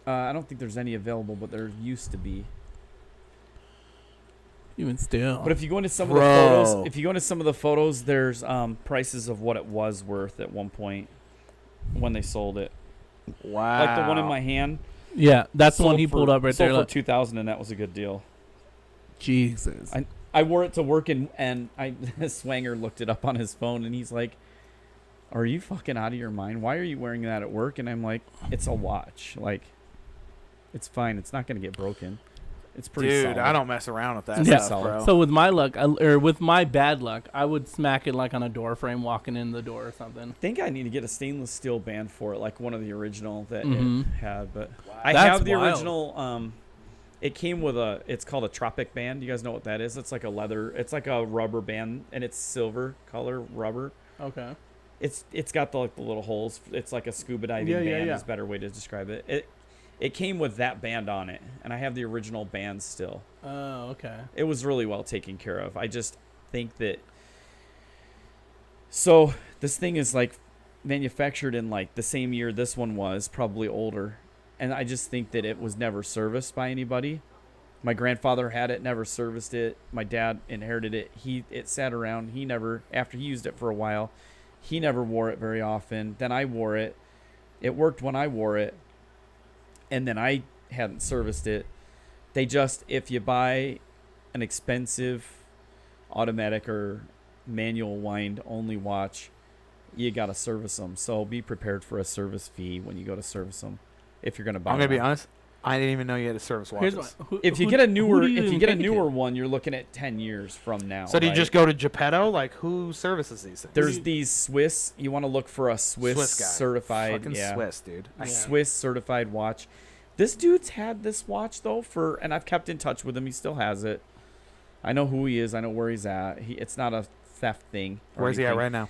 I don't think there's any available, but there used to be. Even still. But if you go into some of Bro. the photos, there's prices of what it was worth at one point when they sold it. Wow. Like the one in my hand. Yeah, that's the one sold he for- pulled up right there. sold for Look. $2,000, and that was a good deal. Jesus. I wore it to work, and Swanger looked it up on his phone, and he's like, "Are you fucking out of your mind? Why are you wearing that at work?" And I'm like, "It's a watch. Like, it's fine. It's not gonna get broken. It's pretty Dude, solid." I don't mess around with that Yeah. stuff, bro. So with my luck, or with my bad luck, I would smack it like on a door frame walking in the door or something. I think I need to get a stainless steel band for it, like one of the original that Mhm. it had. But I That's have the wild. original. It came with it's called a Tropic band. You guys know what that is? It's like a leather. It's like a rubber band, and it's silver color rubber. Okay. It's got the little holes. It's like a scuba diving band. Is a better way to describe it. It came with that band on it, and I have the original band still. Oh, okay. It was really well taken care of. I just think that. So this thing is like manufactured in like the same year this one was, probably older, and I just think that it was never serviced by anybody. My grandfather had it, never serviced it. My dad inherited it. It sat around. He never, after he used it for a while, he never wore it very often. Then I wore it. It worked when I wore it, and then I hadn't serviced it. They just, if you buy an expensive automatic or manual wind only watch, you got to service them. So be prepared for a service fee when you go to service them. If you're going to buy I'm gonna be one. honest. I didn't even know you had a service watches. If you get a newer one, you're looking at 10 years from now. So do you right? just go to Geppetto? Like, who services these things? There's these Swiss. You want to look for a Swiss guy. certified, Fucking yeah, Swiss, dude. Yeah. Swiss certified watch. This dude's had this watch though and I've kept in touch with him. He still has it. I know who he is. I know where he's at. It's not a theft thing. or Where's he at anything. right now?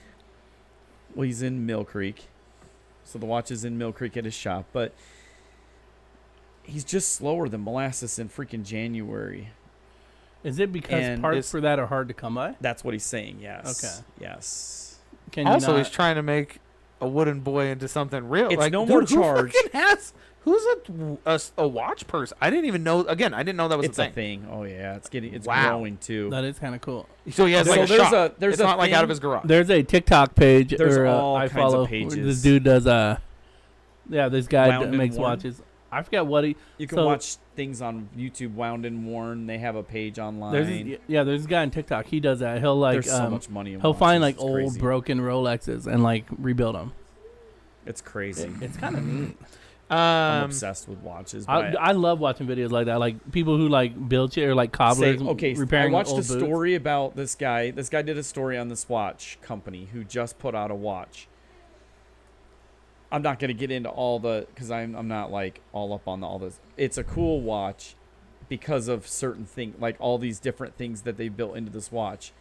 Well, he's in Mill Creek. So the watch is in Mill Creek at his shop, but he's just slower than molasses in freaking January. Is it because And parts is- for that are hard to come by? That's what he's saying. Yes. Okay. Yes. Can you Also, not? he's trying to make a wooden boy into something real. It's like, no dude, more who charge. fucking has Who's a watch person? I didn't even know. Again, I didn't know that was It's a thing. Oh yeah, it's Wow. growing too. That is kind of cool. So he has like a shop. there's It's a not like out thing- of his garage. There's a TikTok page There's or all I kinds of follow. pages. This dude does this guy Wound and makes worn. watches. I forget what he. You can so watch things on YouTube, Wound and Worn. They have a page online. There's this guy on TikTok. He does that. He'll like There's so much money in he'll watches. find like It's old crazy. broken Rolexes and like rebuild them. It's crazy. It's kind of neat. I'm obsessed with watches. But I love watching videos like that, like people who like build shit or like cobblers. I repairing watched old a boots. story about this guy. This guy did a story on this watch company who just put out a watch. I'm not gonna get into all the because I'm not like all up on all this. It's a cool watch because of certain things, like all these different things that they built into this watch,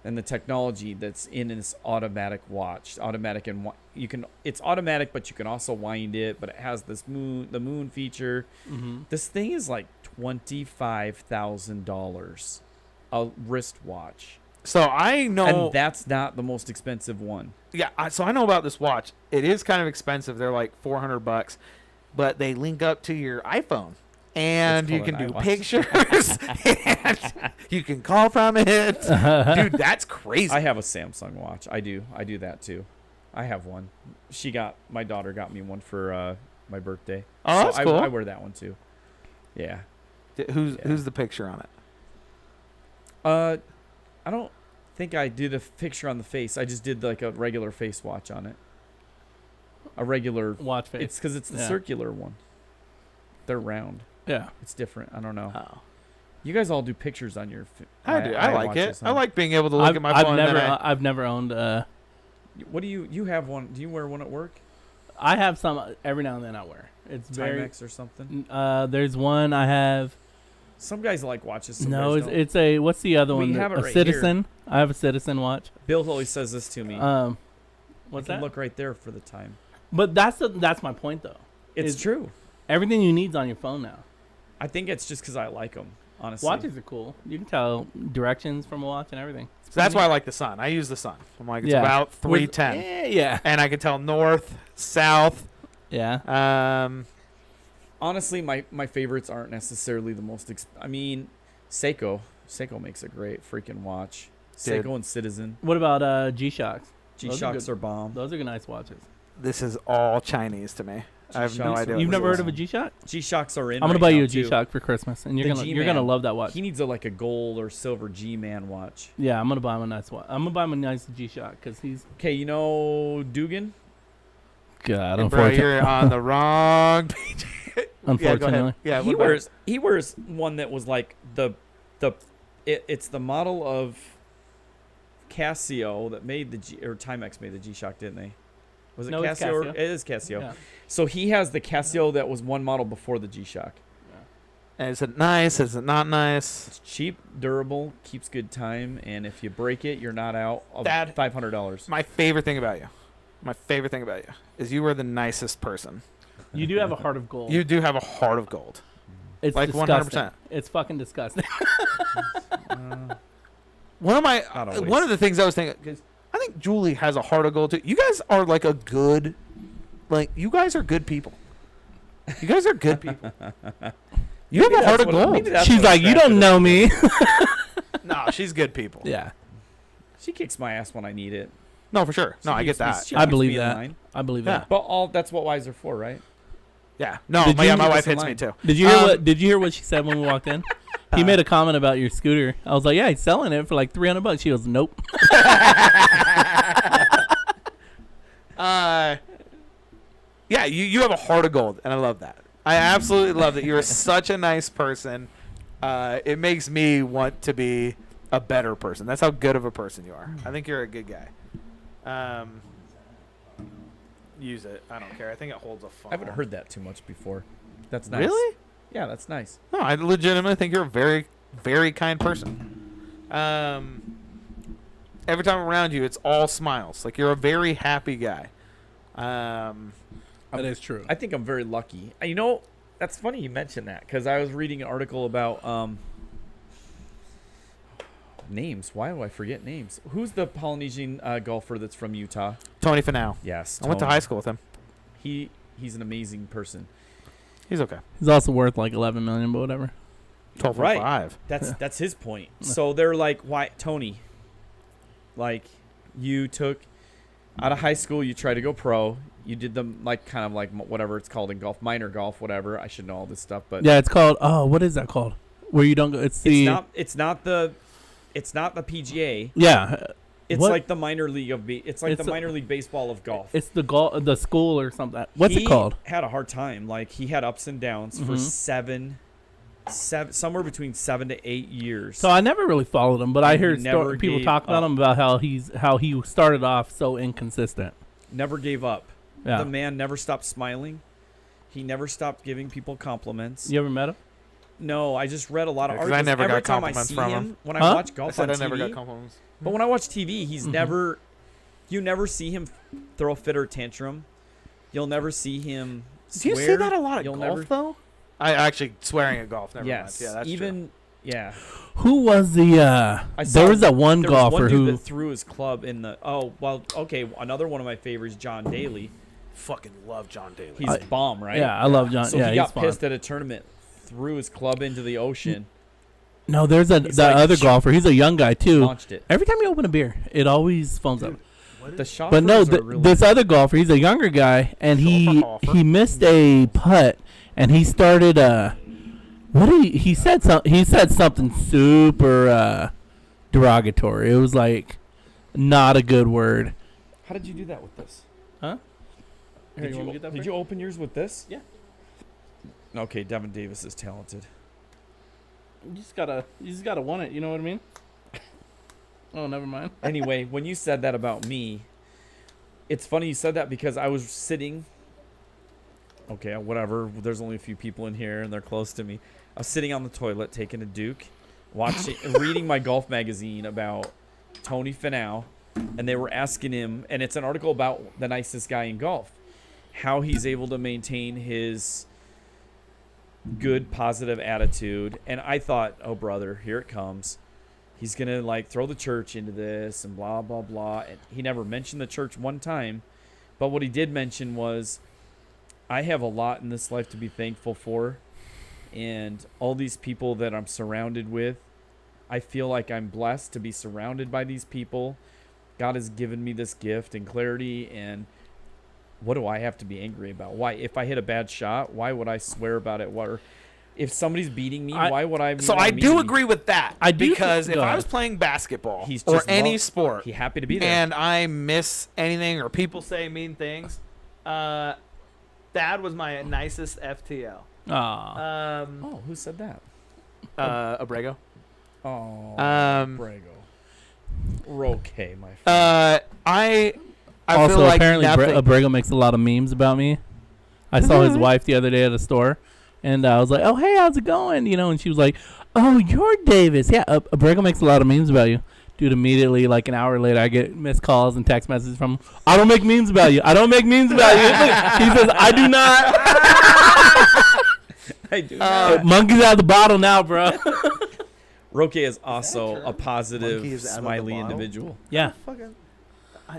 and the technology that's in this automatic watch. Automatic and it's automatic, but you can also wind it. But it has the moon feature. Mm-hmm. This thing is like $25,000 a wristwatch. So I know. And that's not the most expensive one. Yeah, so I know about this watch. It is kind of expensive. They're like $400, but they link up to your iPhone, and It's you called can an do iWatch. pictures, and you can call from it. Dude, that's crazy. I have a Samsung watch. I do that too. I have one. My daughter got me one for my birthday. Oh, that's cool. I wear that one too. Yeah. Who's the picture on it? I don't think I did a picture on the face. I just did like a regular face watch on it. A regular Watch face. It's because it's the Yeah. circular one. They're round. Yeah. It's different. I don't know. Oh, You guys all do pictures on your. I do. I like it. iWatches, I huh? like being able to look at my phone. I've never owned. What do you have one? Do you wear one at work? I have some every now and then I wear. It's very. Timex or something. There's one I have. Some guys like watches. Some No, guys it's a what's the other We one? have it A right Citizen. I have a Citizen watch. don't. Bill always says this to me. What's I can that? look right there for the time. But that's my point though. It's Is- true. Everything you need's on your phone now. I think it's just because I like them. Honestly. Watches are cool. You can tell directions from a watch and everything. So that's why I like the sun. I use the sun. I'm like, it's Yeah. about 310, Yeah. and I can tell north, south. Yeah. Honestly, my favorites aren't necessarily the most. I mean, Seiko. Seiko makes a great freaking watch. Dude. Seiko and Citizen. What about G-Shocks? G-Shocks good. are bomb. Those are good, nice watches. This is all Chinese to me. I have no G-Shocks idea. are- You've what never this heard of a is. G-Shock? G-Shocks are in. I'm gonna right buy now, you a too. G-Shock for Christmas, and you're The gonna G-Man. love that watch. He needs like a gold or silver G-Man watch. Yeah, I'm gonna buy him a nice watch. I'm gonna buy him a nice G-Shock because he's. Okay, you know Dugan? God, And bro, you're on the wrong page. Yeah, go unfortunately. ahead. Yeah, he what about- wears one that was like it's the model of Casio that made the Timex made the G-Shock, didn't they? Was it No, it's Casio? Casio. It is Casio. Yeah. So he has the Casio that was one model before the G-Shock. And is it nice? Is it not nice? It's cheap, durable, keeps good time, and if you break it, you're not out of Dad. $500. My favorite thing about you is you are the nicest person. You do have a heart of gold. You do have a heart of gold. It's like disgusting. 100%. It's fucking disgusting. One Not always. of the things I was thinking, because I think Julie has a heart of gold too. You guys are like you guys are good people. You guys are good people. You have a heart of gold. She's like, you don't know me. No, she's good people. Yeah, She kicks my ass when I need it. No, for sure. No, She I keeps get me- that. she I keeps believe me in that. line. I believe Yeah. that. But that's what wives are for, right? Yeah. No, Did my you- my Keep wife us in hits me line. too. Did you hear Did you hear what she said when we walked in? He made a comment about your scooter. I was like, yeah, he's selling it for like $300. She goes, nope. Yeah, you have a heart of gold, and I love that. I absolutely love that. You're such a nice person. It makes me want to be a better person. That's how good of a person you are. I think you're a good guy. Use it. I don't care. I think it holds a phone. I haven't heard that too much before. That's nice. Really? Yeah, that's nice. No, I legitimately think you're a very, very kind person. Every time I'm around you, it's all smiles. Like, you're a very happy guy. That is true. I think I'm very lucky. You know, that's funny you mentioned that because I was reading an article about names. Why do I forget names? Who's the Polynesian golfer that's from Utah? Tony Finau. Yes, I went to Tony. high school with him. He's an amazing person. He's okay. He's also worth like 11 million, but whatever. 12.5. That's his point. So they're like, why, Tony? Like, you took out of high school, you tried to go pro. You did the like kind of like whatever it's called in golf, minor golf, whatever. I should know all this stuff, but Yeah, it's called. Oh, what is that called? Where you don't go? It's the. it's not the PGA. Yeah. It's What? like the minor league of the minor league baseball of golf. It's the school or something. What's it called? He had a hard time. Like, he had ups and downs for somewhere between 7 to 8 years. So I never really followed him, but I And hear he never people gave talk about up. him about how he started off so inconsistent. Never gave up. Yeah. The man never stopped smiling. He never stopped giving people compliments. You ever met him? No, I just read a lot of 'cause articles. I never Every got time I compliments see from him, him. when Huh? I watch I golf said on I never got TV, compliments. but when I watch TV, he's never. You never see him throw a fit or tantrum. You'll never see him Do swear. you see that a lot at You'll golf, never, though? I actually swearing at golf. Never Yes. mind. Yeah, that's even true. yeah. Who was the? I saw There was that one there was golfer one dude who. that threw his club in the. Oh well, okay. Another one of my favorites, John Daly. Fucking love John Daly. He's bomb, right? Yeah, I love John. So yeah, he got he's fun. pissed at a tournament, threw his club into the ocean, No, there's that He's like, other golfer. He's a young guy too. launched it. Every time you open a beer, it always foams up. The shots. But no, really this other golfer, he's a younger guy, and he missed a putt, and he started he said something super derogatory. It was like not a good word. How did you do that with this? Huh? Here, Did you want me you, to get that did first? you open yours with this? Yeah. Okay, Devin Davis is talented. You just gotta want it. You know what I mean? Oh, never mind. Anyway, when you said that about me, it's funny you said that because I was sitting. Okay, whatever. There's only a few people in here, and they're close to me. I was sitting on the toilet taking a Duke, reading my golf magazine about Tony Finau, and they were asking him, and it's an article about the nicest guy in golf, how he's able to maintain his good, positive attitude. And I thought, oh, brother, here it comes. He's going to, like, throw the church into this and blah, blah, blah. And he never mentioned the church one time. But what he did mention was, I have a lot in this life to be thankful for. And all these people that I'm surrounded with, I feel like I'm blessed to be surrounded by these people. God has given me this gift and clarity. And what do I have to be angry about? Why? If I hit a bad shot, why would I swear about it? Or if somebody's beating me, why would I? So I do agree with that. I do because think- if go I ahead. was playing basketball He's or just any sport, He happy to be there. and I miss anything or people say mean things, Thad was my nicest FTL. Aw. Oh, who said that? Abrego. Oh, Um, Brago. We're okay, my friend. I Also, feel like apparently, nothing. Abrego makes a lot of memes about me. I saw his wife the other day at a store, and I was like, "Oh, hey, how's it going?" You know, and she was like, "Oh, you're Davis." Yeah, Abrego makes a lot of memes about you. Dude, immediately, like an hour later, I get missed calls and text messages from him. I don't make memes about you. I don't make memes about you. He says, I do not. I do. Monkey's out of the bottle now, bro. Roque is also a Monkey positive, is out of the smiley bottle? individual. Yeah. Fucking,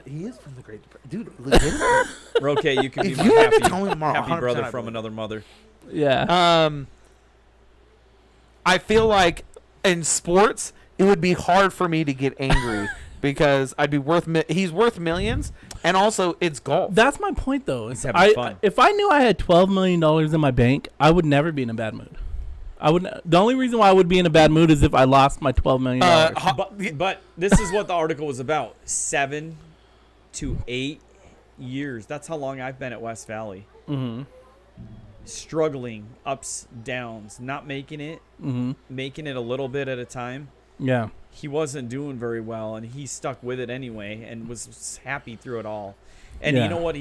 he is from the Great Depression. Dude, legitimately. Roque, you can be If my you had to happy, tell me tomorrow, happy 100% brother I from believe. another mother. Yeah. I feel like in sports, it would be hard for me to get angry because I'd be worth. He's worth millions, and also it's golf. That's my point, though. He's having fun. If I knew I had $12 million in my bank, I would never be in a bad mood. I would. The only reason why I would be in a bad mood is if I lost my $12 million. But this is what the article was about: 7 to 8 years. That's how long I've been at West Valley. Mm-hmm. Struggling, ups, downs, not making it, Mm-hmm. making it a little bit at a time. Yeah. He wasn't doing very well, and he stuck with it anyway, and was happy through it all. And Yeah. you know what?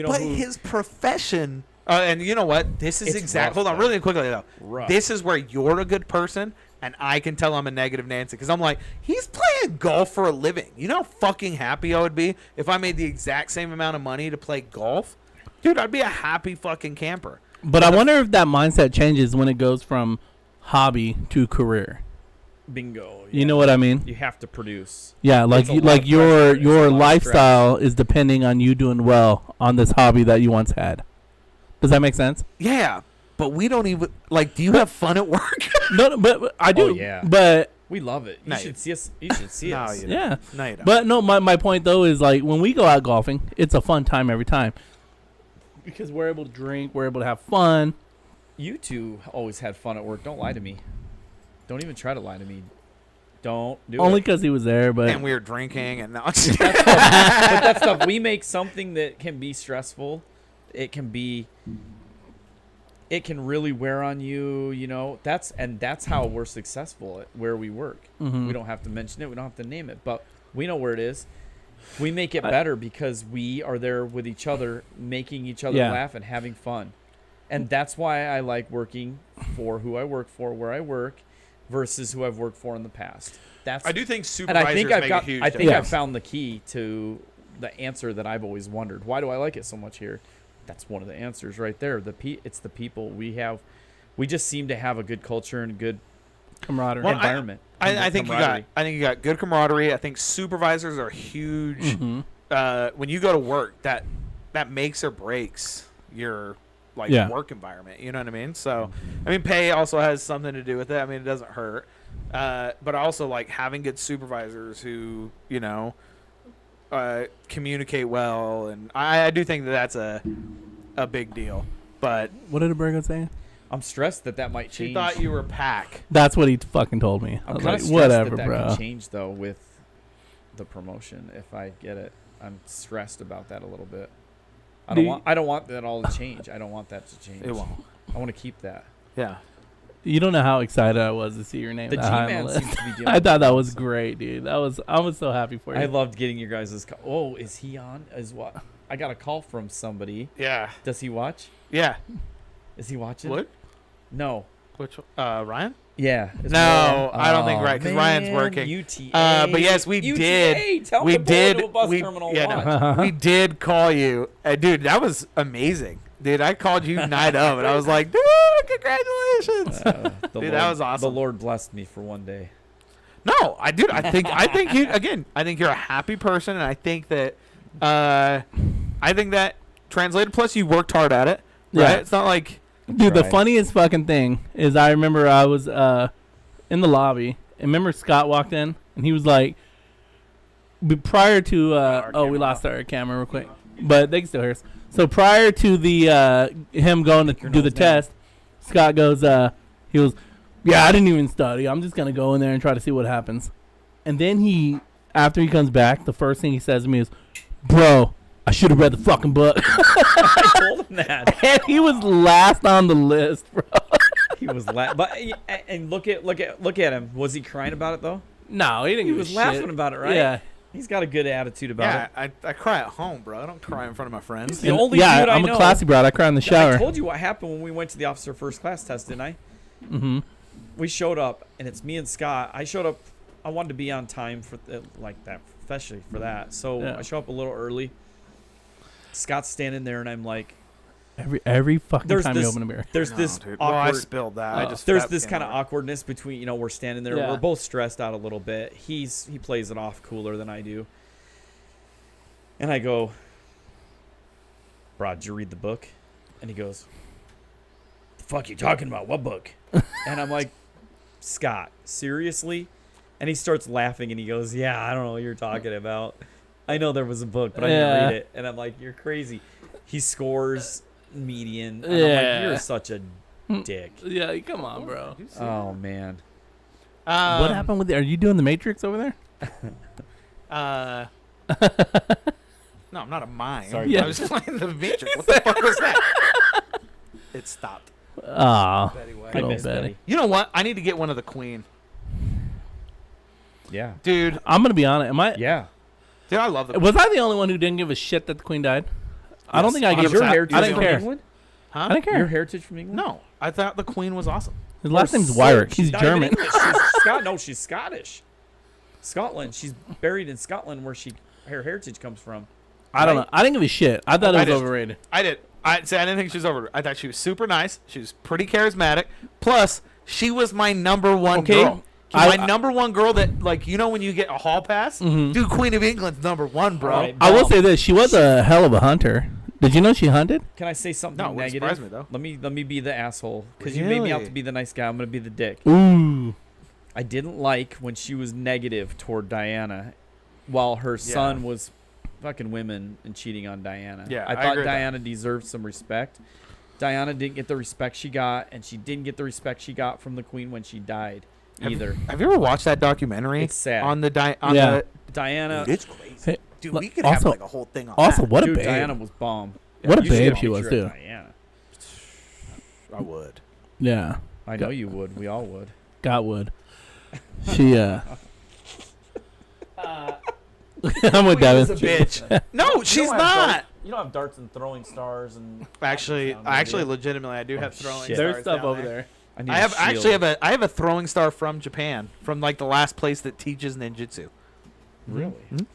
But his profession, and you know what? This is It's exact. rough, Hold on, though. really quickly though. Rough. This is where you're a good person, and I can tell I'm a negative Nancy because I'm like, he's playing golf for a living. You know how fucking happy I would be if I made the exact same amount of money to play golf, dude. I'd be a happy fucking camper. But I wonder if that mindset changes when it goes from hobby to career. Bingo. You know what I mean? You have to produce. Yeah, like It's a lot of your pressure. It's a lot of lifestyle is depending on you doing well on this hobby that you once had. Does that make sense? Yeah, but we don't even like. Do you have fun at work? No, but I do. Oh, yeah. But We love it. You No, should see us. You should see No, us. you don't. yeah. No, you don't. But no, my point though is like when we go out golfing, it's a fun time every time because we're able to drink, we're able to have fun. You two always had fun at work. Don't lie to me. Don't even try to lie to me. Don't do Only it. because he was there, but and we were drinking and now. But that stuff, we make something that can be stressful. It can really wear on you, you know. That's how we're successful at where we work. Mhm. We don't have to mention it, we don't have to name it, but we know where it is. We make it better because we are there with each other, making each other Yeah. laugh and having fun. And that's why I like working for who I work for, where I work, versus who I've worked for in the past. That's I do think and supervisors I think make a huge I think difference. I've found the key to the answer that I've always wondered. Why do I like it so much here? That's one of the answers right there. It's the people we have. We just seem to have a good culture and a good camaraderie. Well, environment. I think camaraderie. you got good camaraderie. I think supervisors are huge. Mhm. When you go to work, that makes or breaks your Yeah. work environment. You know what I mean? So, I mean, pay also has something to do with it. I mean, it doesn't hurt. But also like having good supervisors who communicate well, and I do think that's a big deal. But What did Abergo say? I'm stressed that might change. she thought you were pack. That's what he fucking told me. I I'm was kind like, of stressed whatever, that bro. can change though with the promotion. If I get it, I'm stressed about that a little bit. I don't want that all to change. I don't want that to change. It won't. I want to keep that. Yeah. You don't know how excited I was to see your name The that high on the G-Man list. seems to be doing. I thought that was great, dude. I was so happy for you. I loved getting your guys' call. Oh, is he on? Is what? I got a call from somebody. Yeah. Does he watch? Yeah. Is he watching? What? No. Which Ryan? Yeah. No, I don't think right, 'cause Ryan's working. UTA. But yes, we UTA, did. Tell We him to pull into did. a bus We, terminal. yeah, watch. no, we did call you, dude. That was amazing, dude. I called you night of, and I was like, dude, congratulations. Dude, that was awesome. The Lord blessed me for one day. No, I think you again. I think you're a happy person, and I think that translated. Plus, you worked hard at it. Right? Yeah. It's not like. Dude, the Right. funniest fucking thing is I remember I was in the lobby, and remember Scott walked in, and he was like, prior to, we lost our camera real quick, but they can still hear us. So prior to the him going to Your do the nose down. test, Scott goes, he goes, yeah, I didn't even study. I'm just going to go in there and try to see what happens. And then after he comes back, the first thing he says to me is, bro, I should have read the fucking book. I told him that. And he was last on the list, bro. He was but and look at him. Was he crying about it though? No, he didn't He give a was shit. laughing about it, right? Yeah. He's got a good attitude about Yeah, it. I cry at home, bro. I don't cry in front of my friends. The only yeah, dude I I'm know- a classy broad. I cry in the shower. I told you what happened when we went to the officer first class test, didn't I? Mm-hmm. We showed up, and it's me and Scott. I showed up. I wanted to be on time for like that, especially for that. So Yeah. I show up a little early. Scott's standing there, and I'm like, Every fucking There's time you this- open a beer. "There's No, this dude. Well, I awkward." spilled that. There's that this came kind of over. awkwardness between we're standing there. Yeah. We're both stressed out a little bit. He plays it off cooler than I do. And I go, "Bro, did you read the book?" And he goes, "The fuck you talking about? What book?" And I'm like, "Scott, seriously?" And he starts laughing and he goes, "Yeah, I don't know what you're talking about. I know there was a book, but I didn't Yeah. read it." And I'm like, "You're crazy." He scores median. And I'm Yeah. like, "You're such a dick." Yeah, come on, bro. Oh man. What happened with Are you doing the Matrix over there? No, I'm not a mime. Sorry, Yeah. I was playing the Matrix. What the fuck was that? It stopped. Ah, Anyway. I Good old miss Betty. Betty. You know what? I need to get one of the Queen. Yeah. Dude, I'm gonna be honest. Yeah. I love the Was I the only one who didn't give a shit that the Queen died? I don't think I Is gave. Is your 100%. heritage I didn't from care. England? Huh? I didn't care. Your heritage from England? No, I thought the Queen was awesome. His last Or name's so- Wyrick. she's He's not even German. English. She's Scottish. Scotland. She's buried in Scotland where her heritage comes from. I don't know. I didn't give a shit. I thought it I was did. overrated. I didn't think she was over. I thought she was super nice. She was pretty charismatic. Plus, she was my number one Okay. girl. My number one girl that, like, you know when you get a hall pass? Mhm. Dude, Queen of England's number one, bro. All right. I will say this: she was a hell of a hunter. Did you know she hunted? Can I say something No, it wouldn't negative? surprise me, though. Let me be the asshole because you made me out Really? to be the nice guy. I'm gonna be the dick. Ooh. I didn't like when she was negative toward Diana, while her son was fucking women and cheating on Diana. Yeah, I I thought agree with that. Diana deserved some respect. Diana didn't get the respect she got, and she didn't get the respect she got from the queen when she died either. Have you ever watched that documentary? It's sad. On the Yeah. Diana, It's crazy. Hey, Dude, look, we could have also- like a whole thing on Also, that. what a dude, babe. Diana was bomb. What a You should babe get she was, picture of too. Diana. I would. Yeah. I know you would. We all would. Got wood. She I'm with Devin. She's a bitch. No, she's not. You don't have darts and throwing stars and. Actually, legitimately, I do have throwing shit. stars There's stuff down over there. there. I have a throwing star from Japan, from like the last place that teaches ninjutsu. Really? Mhm.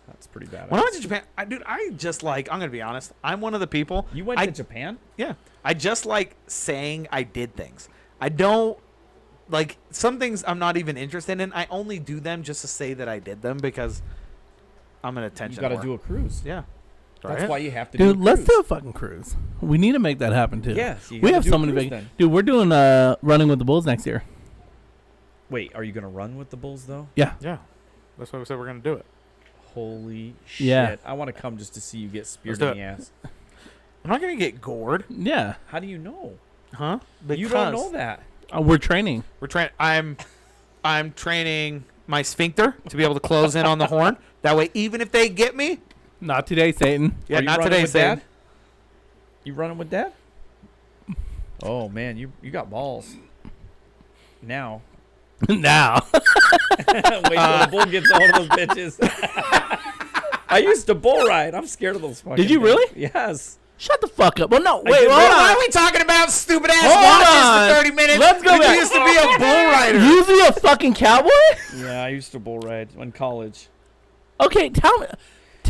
That's pretty bad. When I went to Japan, I just like, I'm gonna be honest, I'm one of the people. You went I- to Japan? Yeah, I just like saying I did things. I don't like some things I'm not even interested in. I only do them just to say that I did them because I'm an attention. You got to whore. do a cruise. Yeah, That's Right? why you have to Dude, do a let's cruise. do a fucking cruise. We need to make that happen too. Yes, you we gotta have do so a many cruise big. then. Dude, we're doing running with the bulls next year. Wait, are you going to run with the bulls, though? Yeah. Yeah, that's why we said we're gonna do it. Holy shit. Yeah. I want to come just to see you get speared do in the it. ass. I'm not gonna get gored, Yeah. How do you know? huh? You don't know that. We're training. We're trying. I'm training my sphincter to be able to close in on the horn. That way, even if they get me, Not today, Satan. yeah, Are you not running today, with Sam. Dad? You running with Dad? Oh, man, you got balls. Now. Now. Wait till the bull gets all of those bitches. I used to bull ride. I'm scared of those fucking Did you things. really? Yes. Shut the fuck up. Well, no. I Wait, did hold really. Why on. are we talking about stupid ass Hold watches on. for 30 minutes? Let's go when back. you used to be a bull rider. Usually a fucking cowboy? Yeah, I used to bull ride in college. Okay, tell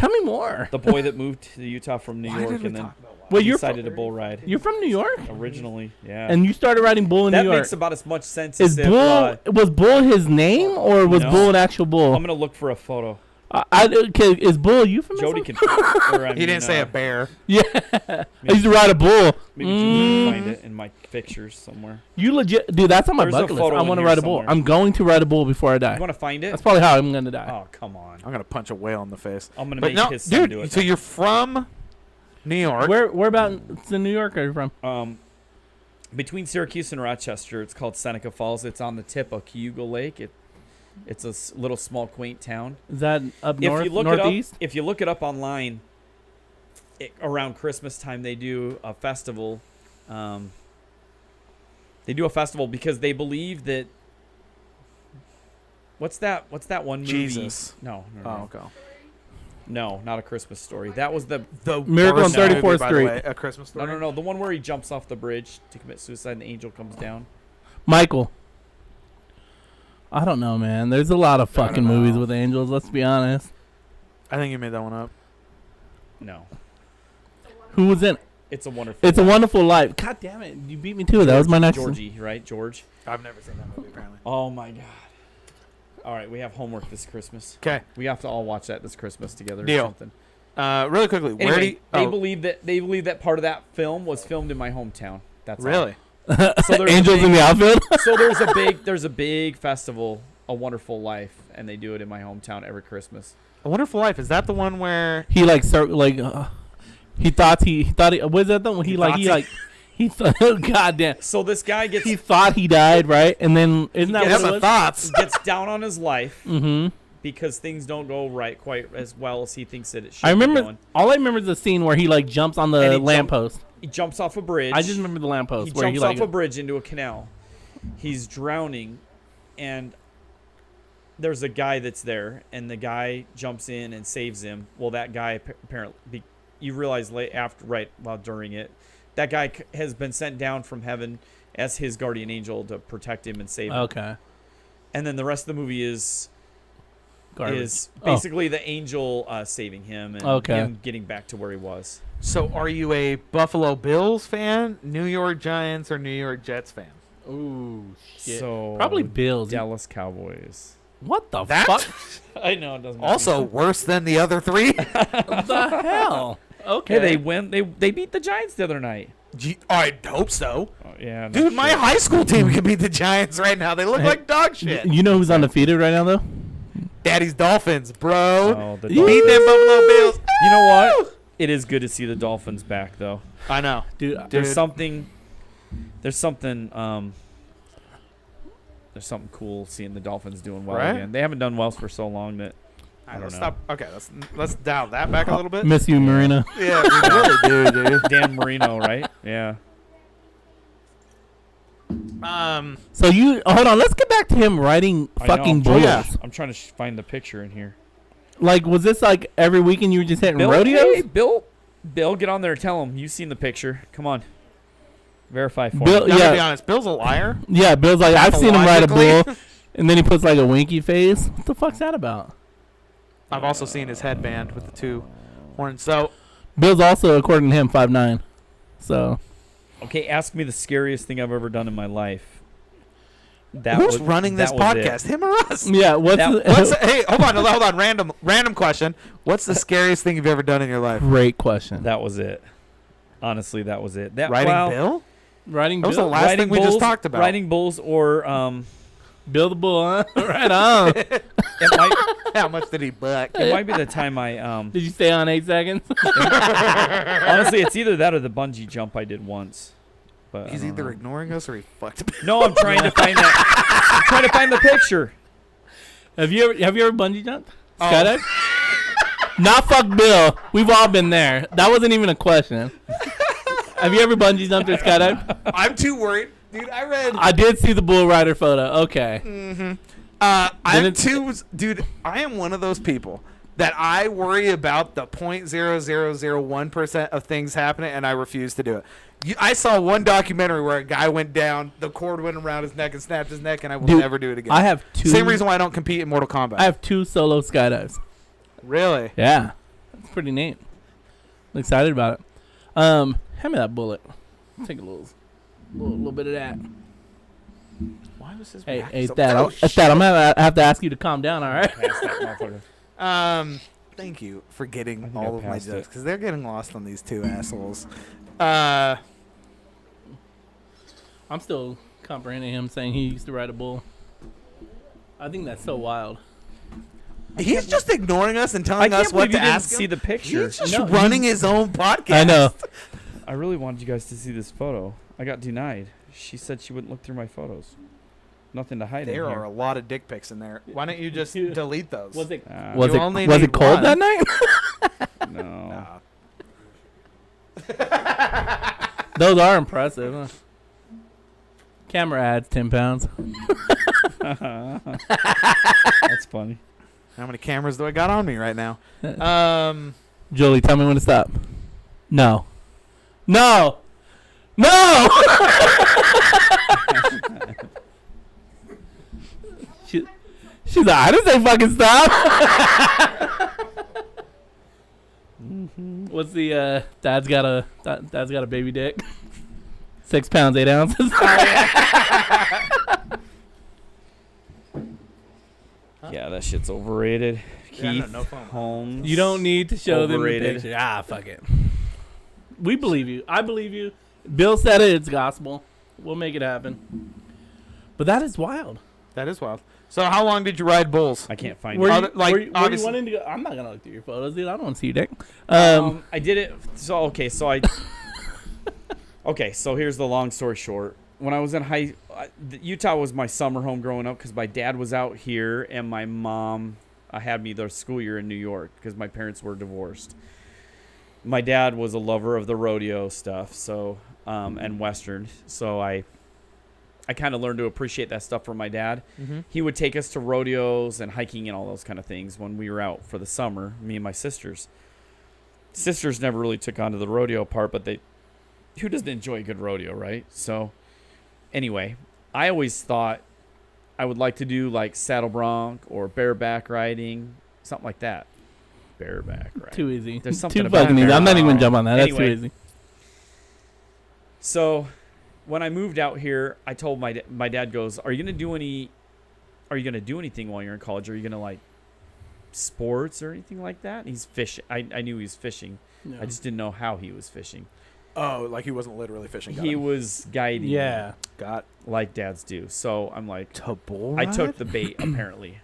me more. The boy that moved to Utah from New Why York did we and then talk about why? Well, you're decided to bull ride. You're from New York, Originally, yeah. and you started riding bull in that New York. makes about as much sense Is as if, bull was bull his name or was No. bull an actual bull? I'm going to look for a photo. Okay, is bull euphemism? Jody can. Or, I He mean, didn't say a bear. Yeah, I used to ride a bull. Maybe Jody can find it in my pictures somewhere. You legit, dude. That's on my There's a bucket list. photo I in want to here ride a bull. somewhere. I'm going to ride a bull before I die. You want to find it? That's probably how I'm going to die. Oh, come on. I'm gonna punch a whale in the face. I'm going to But make no, his son do dude. it. So you're from New York. Where about in New York are you from? Between Syracuse and Rochester, it's called Seneca Falls. It's on the tip of Cayuga Lake. It's a little small, quaint town. Is that up If north, you look northeast? if you look it up online, around Christmas time they do a festival. They do a festival because they believe that. What's that one movie? Jesus. No. Oh, okay. No, not A Christmas Story. That was the Miracle on worst movie, 34th by the Street. way. A Christmas Story. no, the one where he jumps off the bridge to commit suicide and the angel comes down. Michael. I don't know, man. There's a lot of I don't fucking movies know. with angels. Let's be honest. I think you made that one up. No, Who was in? It's a Wonderful. It's a Wonderful Life. God damn it! You beat me to it. That was my next. Georgie, right? George. I've never seen that movie apparently. Oh my god. All right, we have homework this Christmas. Okay. We have to all watch that this Christmas together. Deal. Or something. Really quickly, Anyway, where do you, they believe that part of that film was filmed in my hometown. That's all. really? So there's Angels in the outfield. So there's a big festival, A Wonderful Life, and they do it in my hometown every Christmas. A Wonderful Life, is that the one where He like he thought he was that the one he thought God damn. So this guy gets He thought he died, right? And then isn't that He what gets it my was? thoughts? gets down on his life Mm-hmm. because things don't go right quite as well as he thinks that it should. I be remember. going. All I remember is the scene where he like jumps on And the he lamppost. He jumps off a bridge. I just remember the lamppost He where jumps he like off a bridge into a canal. He's drowning, and there's a guy that's there, and the guy jumps in and saves him. Well, that guy apparently, you realize during it, that guy has been sent down from heaven as his guardian angel to protect him and save him. okay. And then the rest of the movie is Garbage. basically the angel saving him and Okay. him getting back to where he was. So are you a Buffalo Bills fan, New York Giants, or New York Jets fan? Ooh, shit. So Probably Bills. Dallas Cowboys. What the That fuck? I know it doesn't matter. also worse than the other three. the hell? Okay. Hey, they went. They beat the Giants the other night. I hope so. Oh, yeah, Dude, my high school team can beat the Giants right now. They look like dog shit. You know who's undefeated right now, though? Daddy's Dolphins, bro. Oh, the Beat Dolphins. them Buffalo Bills. You know what? It is good to see the Dolphins back, though. I know. Dude, There's something cool seeing the Dolphins doing well Right? again. They haven't done well for so long that I don't know. Stop. Okay, let's dial that back a little bit. miss you, Marina. Yeah, we really do, dude. Dan Marino, right? Yeah. So hold on. Let's get back to him riding I know, fucking I'm bulls. trying to- I'm trying to find the picture in here. Like, was this like every weekend you were just hitting Bill, rodeos? hey, Bill, get on there. Tell him you've seen the picture. Come on, verify for Bill, me. Now, to be yeah, honest, Bill's a liar. yeah. Bill's like, I've seen him ride a Pathologically. bull, and then he puts like a winky face. What the fuck's that about? I've also seen his headband with the two horns. So Bill's also, according to him, 5'9". So Okay, ask me the scariest thing I've ever done in my life. who's running this that was it. podcast? Him or us? yeah, Hey, hold on. Random question. What's the scariest thing you've ever done in your life? great question. That was it. Honestly, that was it. Riding Bill? Riding That was the Bill, last thing we just talked about. Riding bulls or Bill the bull, huh? Right on. it might How much did he buck? it might be the time I Did you stay on 8 seconds? honestly it's either that or the bungee jump I did once. But He's either ignoring us or he fucked. No, I'm trying to find that. I'm trying to find the picture. Have you ever bungee jumped? Oh. Skydive? Not fuck Bill. We've all been there. That wasn't even a question. Have you ever bungee jumped or skydived? I'm too worried. Dude, I read. I did see the bull rider photo. Okay. I'm too. Dude, I am one of those people that I worry about the 0.0001% of things happening, and I refuse to do it. I saw one documentary where a guy went down, the cord went around his neck and snapped his neck, and I will Dude, never do it again. I have two. Same reason why I don't compete in Mortal Kombat. I have 2 solo skydives. Really? Yeah. It's pretty neat. I'm excited about it. Hand me that bullet. Take a little bit of that. Why was his Hey, reaction so- Thad, Oh, Thad, I'm gonna have to ask you to calm down. All right. Pass that motherfucker. Thank you for getting I all of my passed jokes it. because they're getting lost on these two assholes. I'm still comprehending him saying he used to ride a bull. I think that's so wild. He's just ignoring us and I telling can't us what believe you to didn't ask see him. the picture. He's just No, running his own podcast. I know. I really wanted you guys to see this photo. I got denied. She said she wouldn't look through my photos. Nothing to hide There in are here. a lot of dick pics in there. Why don't you just delete those? Was it Ah, was You it only was need it cold one. that night? no. Nah. Those are impressive. Huh? Camera adds 10 pounds. That's funny. How many cameras do I got on me right now? Julie, tell me when to stop. No. No. No. She's like, I didn't say fucking stop. What's the dad's got a baby dick. 6 pounds 8 ounces. Yeah, that shit's overrated. Yeah, Keith no phone. Holmes. You don't need to show Overrated. them the picture. Fuck it. We believe you. I believe you. Bill said it. It's gospel. We'll make it happen. But that is wild. That is wild. So how long did you ride bulls? I can't find Where it. you, Other- like, where you obviously- wanting to go? I'm not gonna look through your photos, dude. I don't want to see your dick. I did it. Okay, so here's the long story short. When I was in Utah was my summer home growing up because my dad was out here and my mom had me the school year in New York because my parents were divorced. My dad was a lover of the rodeo stuff, so and Western, so I kind of learned to appreciate that stuff from my dad. Mm-hmm. He would take us to rodeos and hiking and all those kind of things when we were out for the summer, me and my sisters. Sisters never really took on to the rodeo part, but who doesn't enjoy a good rodeo, right? So anyway, I always thought I would like to do like saddle bronc or bareback riding, something like that. Bareback riding. Too easy. There's something Too about fucking easy. there. I'm not even gonna jump on that. That's Anyway. too easy. So when I moved out here, I told my dad goes, "Are you gonna do anything while you're in college? Are you gonna like sports or anything like that. He's fishing. I knew he was fishing. Yeah. I just didn't know how he was fishing. Oh, like he wasn't literally fishing. He was guiding. Yeah. Got like dads do. So I'm like, to bull I ride? took the bait apparently.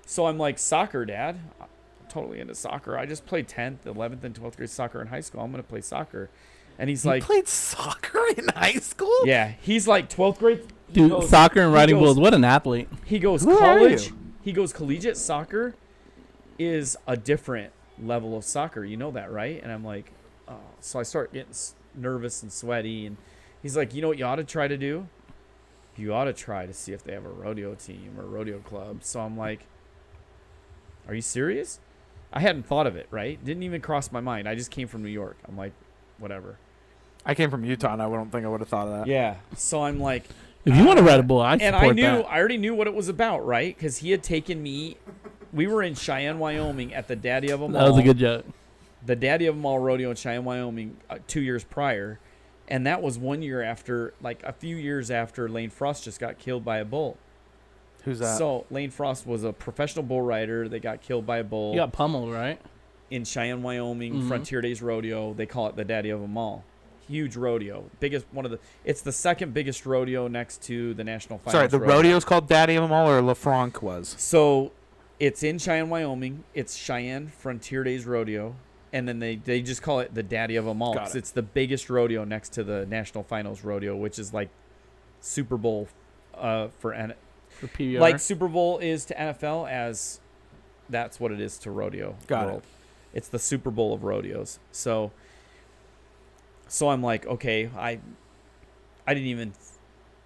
So I'm like, soccer, Dad. I'm totally into soccer. I just played 10th, 11th, and 12th grade soccer in high school. I'm gonna play soccer. And he's You like, played soccer in high school? yeah. He's like 12th grade. He Dude, goes- soccer and he riding goes- bulls. What an athlete. He goes Who are college. you? He goes collegiate soccer is a different level of soccer. You know that, right? And I'm like, oh. So I start getting nervous and sweaty. And he's like, you know what you ought to try to do? You ought to try to see if they have a rodeo team or rodeo club. So I'm like, are you serious? I hadn't thought of it, right? Didn't even cross my mind. I just came from New York. I'm like, whatever. I came from Utah, and I don't think I would have thought of that. Yeah. So I'm like, If you want to ride a bull, I and support that. I already knew what it was about, right? Because he had taken me. We were in Cheyenne, Wyoming, at the Daddy of Them All. That was a good joke. The Daddy of Them All rodeo in Cheyenne, Wyoming, 2 years prior, and that was 1 year after, like a few years after Lane Frost just got killed by a bull. Who's that? So Lane Frost was a professional bull rider that got killed by a bull You got pummeled, right? in Cheyenne, Wyoming, Mhm. Frontier Days Rodeo. They call it the Daddy of Them All. Huge rodeo, biggest one of the. It's the second biggest rodeo next to the National Finals. Sorry, the rodeo's called Daddy of Them All, or LaFranc was? So it's in Cheyenne, Wyoming. It's Cheyenne Frontier Days Rodeo. And then they just call it the Daddy of Them All. Got 'Cause it. it's the biggest rodeo next to the National Finals Rodeo, which is like Super Bowl for For PBR. like Super Bowl is to NFL as that's what it is to rodeo Got world. It's the Super Bowl of rodeos. So I'm like, okay, I didn't even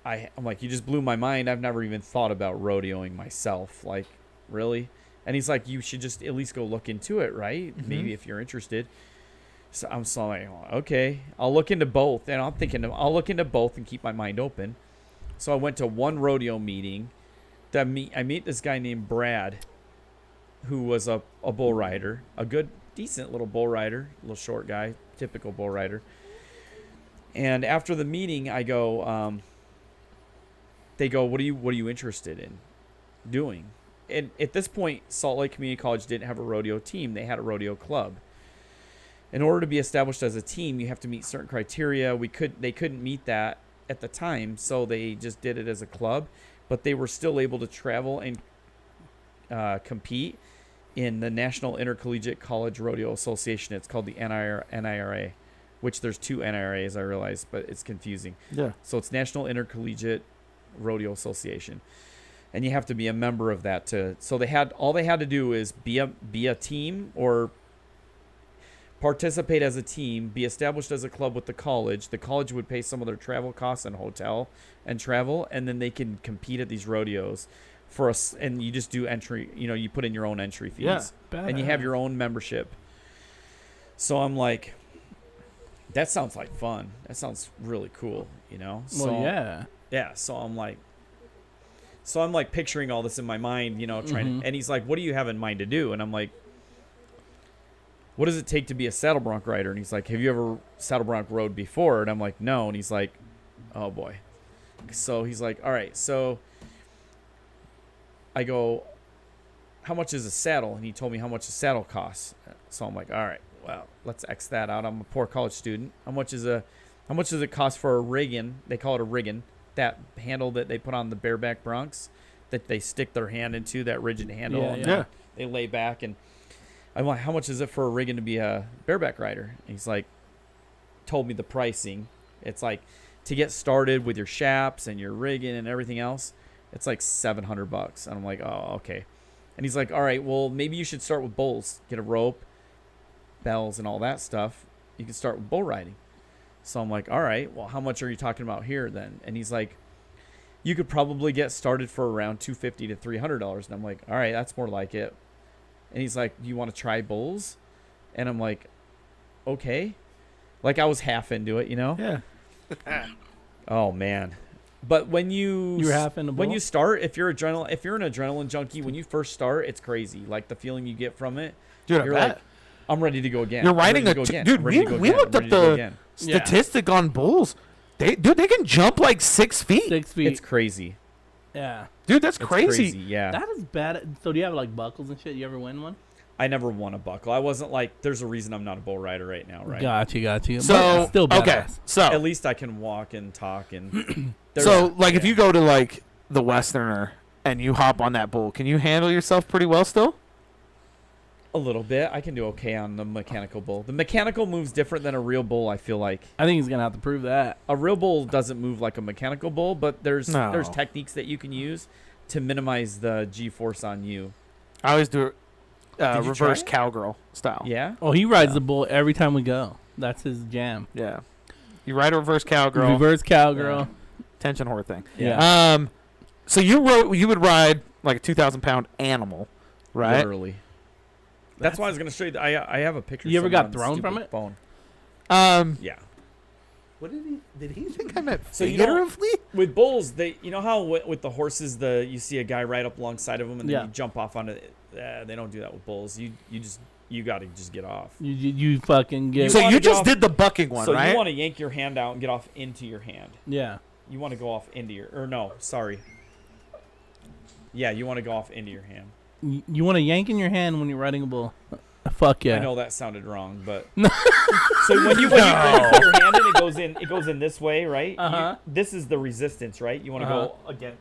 I'm like, you just blew my mind. I've never even thought about rodeoing myself. Like, really? And he's like, you should just at least go look into it, right? Mhm. Maybe if you're interested. So I'm like, okay, I'll look into both. And I'm thinking, I'll look into both and keep my mind open. So I went to one rodeo meeting. I meet this guy named Brad, who was a bull rider, a good, decent little bull rider, little short guy, typical bull rider. And after the meeting, I go, they go, what are you interested in doing? And at this point, Salt Lake Community College didn't have a rodeo team. They had a rodeo club. In order to be established as a team, you have to meet certain criteria. They couldn't meet that at the time, so they just did it as a club. But they were still able to travel and compete in the National Intercollegiate College Rodeo Association. It's called the NIRA, which there's two NIRAs, I realize, but it's confusing. Yeah. So it's National Intercollegiate Rodeo Association. And you have to be a member of that so all they had to do is be a team or participate as a team, be established as a club with the college. The college would pay some of their travel costs and hotel and travel, and then they can compete at these rodeos for us. And you just do entry, you put in your own entry fees. Yeah. And you have your own membership. So I'm like, that sounds like fun. That sounds really cool, So, Well, yeah. yeah, so I'm like picturing all this in my mind, trying to, and he's like, what do you have in mind to do? And I'm like, what does it take to be a saddle bronc rider? And he's like, have you ever saddle bronc rode before? And I'm like, no. And he's like, oh boy. So he's like, all right. So I go, how much is a saddle? And he told me how much a saddle costs. So I'm like, all right, well, let's X that out. I'm a poor college student. How much does it cost for a riggin? They call it a riggin. That handle that they put on the bareback broncs that they stick their hand into, that rigid handle. Yeah, and yeah. They lay back. And I'm like, how much is it for a riggin to be a bareback rider? And he's like, told me the pricing. It's like, to get started with your shaps and your rigging and everything else, it's like $700. And I'm like, oh, okay. And he's like, all right, well, maybe you should start with bulls. Get a rope, bells, and all that stuff. You can start with bull riding. So I'm like, all right, well, how much are you talking about here then? And he's like, you could probably get started for around $250 to $300. And I'm like, all right, that's more like it. And he's like, do you want to try bulls? And I'm like, okay. Like, I was half into it, Yeah. Oh man. But when You're half into when bull? you start, if you're an adrenaline junkie, when you first start, it's crazy. Like the feeling you get from it. Dude, You're like, I'm ready to go again. You're I'm ready riding to a go again. dude. I'm ready to go We again. looked I'm up ready to go the again. Yeah. statistic on bulls. They can jump like 6 feet. 6 feet. It's crazy. Yeah. Dude, that's It's crazy. Yeah. That is bad. So do you have like buckles and shit? You ever win one? I never won a buckle. I wasn't like, there's a reason I'm not a bull rider right now, right? Got you. So But still badass. okay, so At least I can walk and talk and. so like if yeah. you go to like the Westerner and you hop on that bull, can you handle yourself pretty well still? A little bit. I can do okay on the mechanical bull. The mechanical moves different than a real bull, I feel like. I think he's gonna have to prove that. A real bull doesn't move like a mechanical bull, but there's techniques that you can use to minimize the G-force on you. I always do it Did you reverse try it? cowgirl style. Yeah? Oh, he rides the bull every time we go. That's his jam. Yeah. You ride a reverse cowgirl. Reverse cowgirl. Tension whore thing. Yeah. So you would ride like a 2,000-pound animal, right? Literally. That's why I was going to show you. I have a picture. You ever got somewhere on the thrown from stupid it? Phone. Yeah. What did he think I meant? So Figuratively? With bulls, you know how with the horses, you see a guy right up alongside of them and then Yeah. you jump off onto it. They don't do that with bulls. You got to just get off. You fucking get. So wanna you get just off- did the bucking one, So right? you want to yank your hand out and get off into your hand. Yeah. You want to go off into your, or no, sorry. Yeah, you want to go off into your hand. You want to yank in your hand when you're riding a bull. Fuck yeah. I know that sounded wrong, but so when you put your hand in, it goes in this way, right? Uh-huh. This is the resistance, right? You want to go again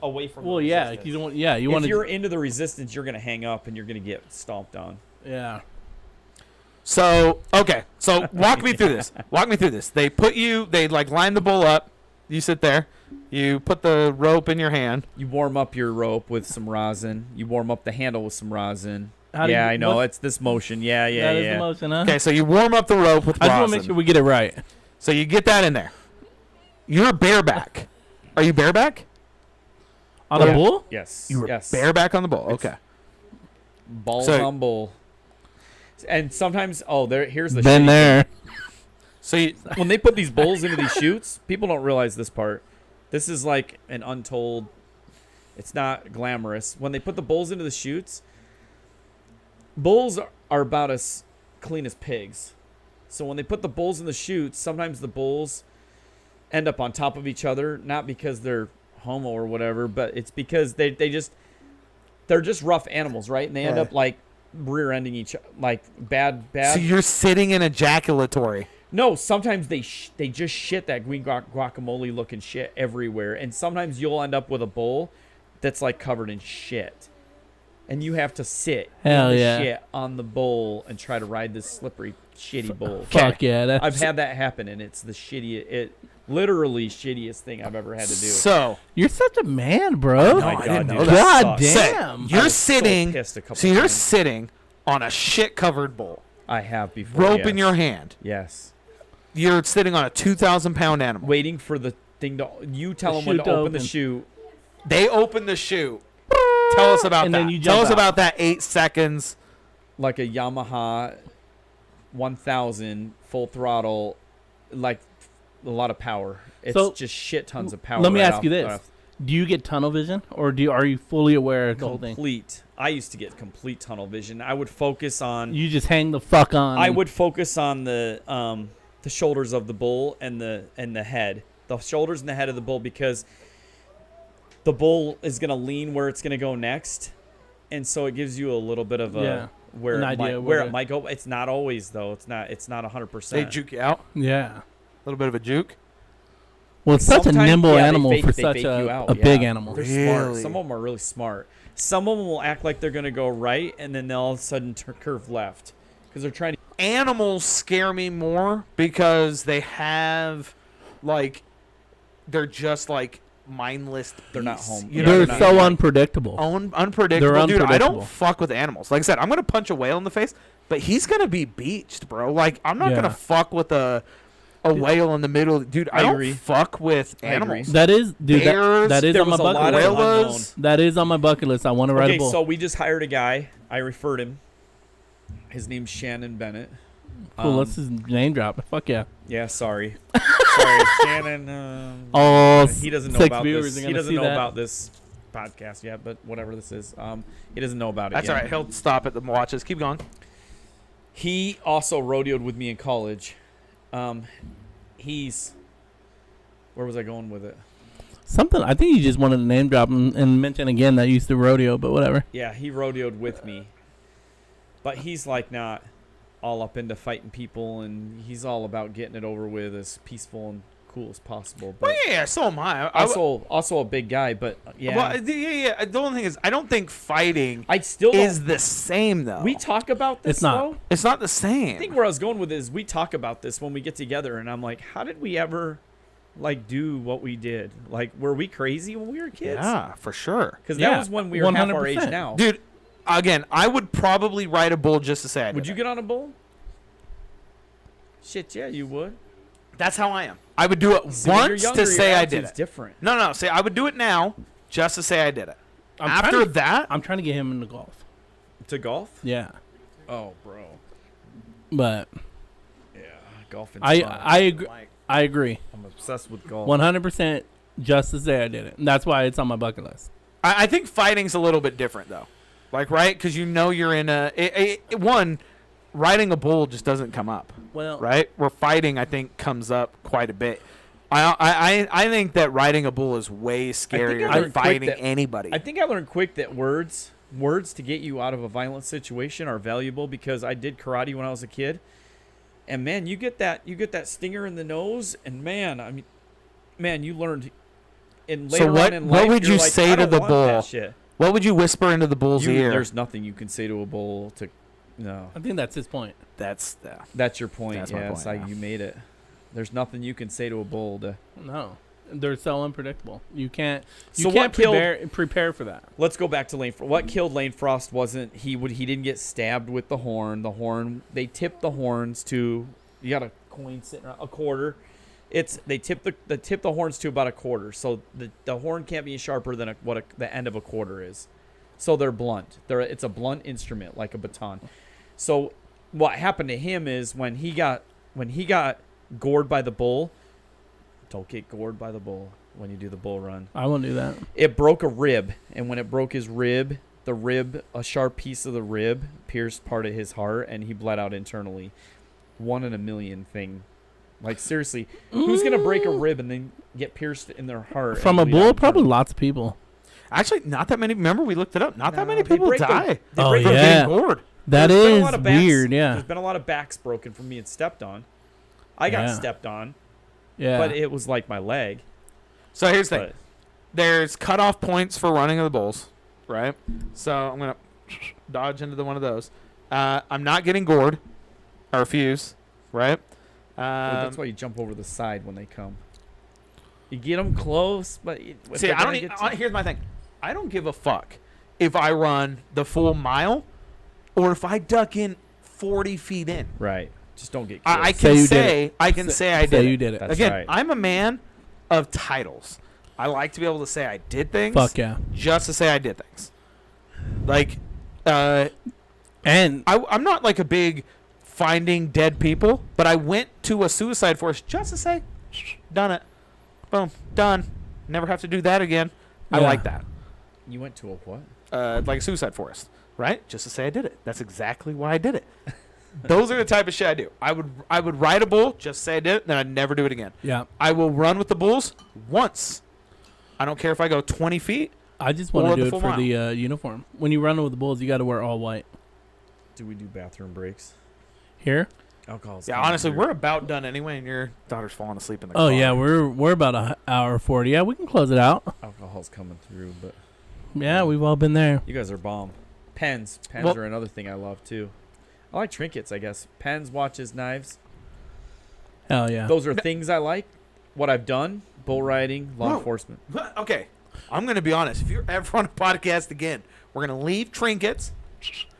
away from. Well, the yeah. resistance. You don't. Yeah. You want If to. you're into the resistance, you're gonna hang up and you're gonna get stomped on. Yeah. So okay, so walk me through this. Walk me through this. They like line the bull up. You sit there. You put the rope in your hand. You warm up your rope with some rosin. You warm up the handle with some rosin. How do Yeah, you- I know. what- It's this motion. Yeah. That is the motion, huh? Okay, so you warm up the rope with I just rosin. want to make sure we get it right. So you get that in there. You're bareback. Are you bareback? On a Yeah. bull? Yes. You were yes. bareback on the bull. It's- Okay. Balls So- on bull. And sometimes, here's the Been shitty there. So you, thing. When they put these bulls into these chutes, people don't realize this part. This is like an untold. It's not glamorous. When they put the bulls into the chutes, bulls are about as clean as pigs. So when they put the bulls in the chutes, sometimes the bulls end up on top of each other, not because they're homo or whatever, but it's because they're just rough animals, right? And they end Yeah. up like rear-ending each like bad. so you're sitting in ejaculatory. No, sometimes they just shit that green guacamole looking shit everywhere, and sometimes you'll end up with a bull that's like covered in shit, and you have to sit Hell in the yeah. shit on the bull and try to ride this slippery shitty bull. Fuck yeah. That's, I've had that happen, and it's the literally shittiest thing I've ever had to do. So You're such a man, bro. No, I didn't know dude, that. God sucks. damn. I you're was so sitting. pissed a couple So you're times. sitting on a shit-covered bull, I have before. rope yes. in your hand. Yes. You're sitting on a 2,000-pound animal. Waiting for the thing to. You tell The them when to chute to open the open. chute. They open the chute. Tell us about And that. then you Tell jump us out. about that 8 seconds. Like a Yamaha 1000 full throttle, like a lot of power. It's So, just shit tons of power. Let me right ask you off- this. right off- Do you get tunnel vision, or are you fully aware of the whole thing? Complete. I used to get complete tunnel vision. I would focus on. You just hang the fuck on. I would focus on the shoulders of the bull and the head. The shoulders and the head of the bull, because the bull is gonna lean where it's gonna go next, and so it gives you a little bit of a Yeah. where An it idea might, of where where it to- might go. It's not always though. It's not They 100%. juke you out. Yeah. A little bit of a juke. Well, it's such a Sometimes, nimble yeah, they animal fake- for they such fake you a out, big yeah. animal. They're smart. Really? Some of them are really smart. Some of them will act like they're gonna go right, and then they'll all of a sudden curve left because they're trying to. Animals scare me more because they have, like, they're just like mindless. They're not beasts. home. You know They're what I mean? so Like, unpredictable. unpredictable. They're Dude, I unpredictable. don't fuck with animals. Like I said, I'm gonna punch a whale in the face, but he's gonna be beached, bro. Like I'm not Yeah. gonna fuck with a whale in the middle. Dude, I I don't agree. fuck with I agree. animals. That is, dude. Bears, That is There on my was a bucket lot list. of unknown. Gorillas. That is on my bucket list. I want to ride Okay, a bull. so we just hired a guy. I referred him. His name's Shannon Bennett. Cool. Let's just name drop. Fuck yeah. Yeah, sorry. Sorry, Shannon. Oh, He doesn't know 6 about viewers this. are He gonna doesn't see know that. about this podcast yet, but whatever this is, he doesn't know about it That's yet. all right. He'll stop at the watches. Keep going. He also rodeoed with me in college. He's. Where was I going with it? Something. I think he just wanted to name drop and mention again that he used to rodeo, but whatever. Yeah, he rodeoed with me. But he's like not all up into fighting people, and he's all about getting it over with as peaceful and cool as possible. But Well, yeah, so am I. also a big guy, but yeah. Well, yeah. The only thing is, I don't think fighting I still is don't. the same, though. We talk about this, It's not. though. It's not the same. I think where I was going with it is we talk about this when we get together, and I'm like, how did we ever, like, do what we did? Like, were we crazy when we were kids? Yeah, for sure. Because Yeah, that was when we were half our age 100%. now. Dude, again, I would probably ride a bull just to say I did Would you it. get on a bull? Shit, yeah, you would. That's how I am. I would do it See, when you're once younger, to say your I did attitude's it. different. No. See, I would do it now just to say I did it. I'm After trying to- that, I'm trying to get him into golf. To golf? Yeah, Oh, bro. but Yeah, golfing's I fun. agree. I agree. I'm obsessed with golf. 100% just to say I did it. And that's why it's on my bucket list. I think fighting's a little bit different, though. Like, right? Because you're in one, riding a bull just doesn't come up. Well, Right? Where fighting, I think, comes up quite a bit. I think that riding a bull is way scarier learned than quick fighting that- anybody. I think I learned quick that words to get you out of a violent situation are valuable because I did karate when I was a kid. And man, you get that stinger in the nose, and man, you learned. And later what- on in what life, would you're you like, say I to don't the want that bull? shit. What would you whisper into the bull's ear? There's nothing you can say to a bull to. No, I think that's his point. That's that's your point. That's my Yes, point, yeah. you made it. There's nothing you can say to a bull to. No, they're so unpredictable. You can't. You So can't what killed- prepare for that. Let's go back to Lane. What killed Lane Frost wasn't he didn't get stabbed with the horn. The horn, they tipped the horns to. You got a coin sitting around, a quarter. They tip the horns to about a quarter. So the horn can't be sharper than the end of a quarter is. So they're blunt. It's a blunt instrument like a baton. So what happened to him is when he got gored by the bull. Don't get gored by the bull when you do the bull run. I won't do that. It broke a rib, and when it broke his rib, a sharp piece of the rib pierced part of his heart, and he bled out internally. 1 in a million thing. Like, seriously, who's going to break a rib and then get pierced in their heart? From and a bleed bull, out probably internally? lots of people. Actually, not that many. Remember, we looked it up. Not that No, many they people break them. die They Oh, break from them. yeah. getting gored. That There's been a is lot of backs- weird. Yeah. There's been a lot of backs broken from being stepped on. I got Yeah. stepped on, Yeah. but it was like my leg. So here's the thing. But There's cutoff points for running of the bulls, right? So I'm going to dodge into one of those. I'm not getting gored. I refuse, right? that's why you jump over the side when they come. You get them close, but if See, they're I don't. gonna get to- Here's my thing. I don't give a fuck if I run the full mile or if I duck in 40 feet in. Right. Just don't get killed. I Say can you did say I can say I did. you it. did it. That's Again, right. I'm a man of titles. I like to be able to say I did things. Fuck yeah. Just to say I did things. Like, And I'm not like a big finding dead people, but I went to a suicide forest just to say, done it. Boom, done. Never have to do that again. I Yeah. like that. You went to a what? Like a suicide forest, right? Just to say I did it. That's exactly why I did it. Those are the type of shit I do. I would ride a bull, just say I did it, then I'd never do it again. yeah, I will run with the bulls once. I don't care if I go 20 feet. I just Or want to the do it full for mile. the uniform. When you run with the bulls, you got to wear all white. Do we do bathroom breaks? Here? Alcohol's Yeah, coming honestly, through. we're about done anyway, and your daughter's falling asleep in the car. Oh yeah, we're about an hour 40. Yeah, we can close it out. Alcohol's coming through, but Yeah, we've all been there. you guys are bomb. Pens Well- are another thing I love too. I like trinkets, I guess. Pens, watches, knives. Hell yeah. Those are things I like. What I've done: bull riding, law Whoa. enforcement. Okay, I'm going to be honest. If you're ever on a podcast again, we're going to leave trinkets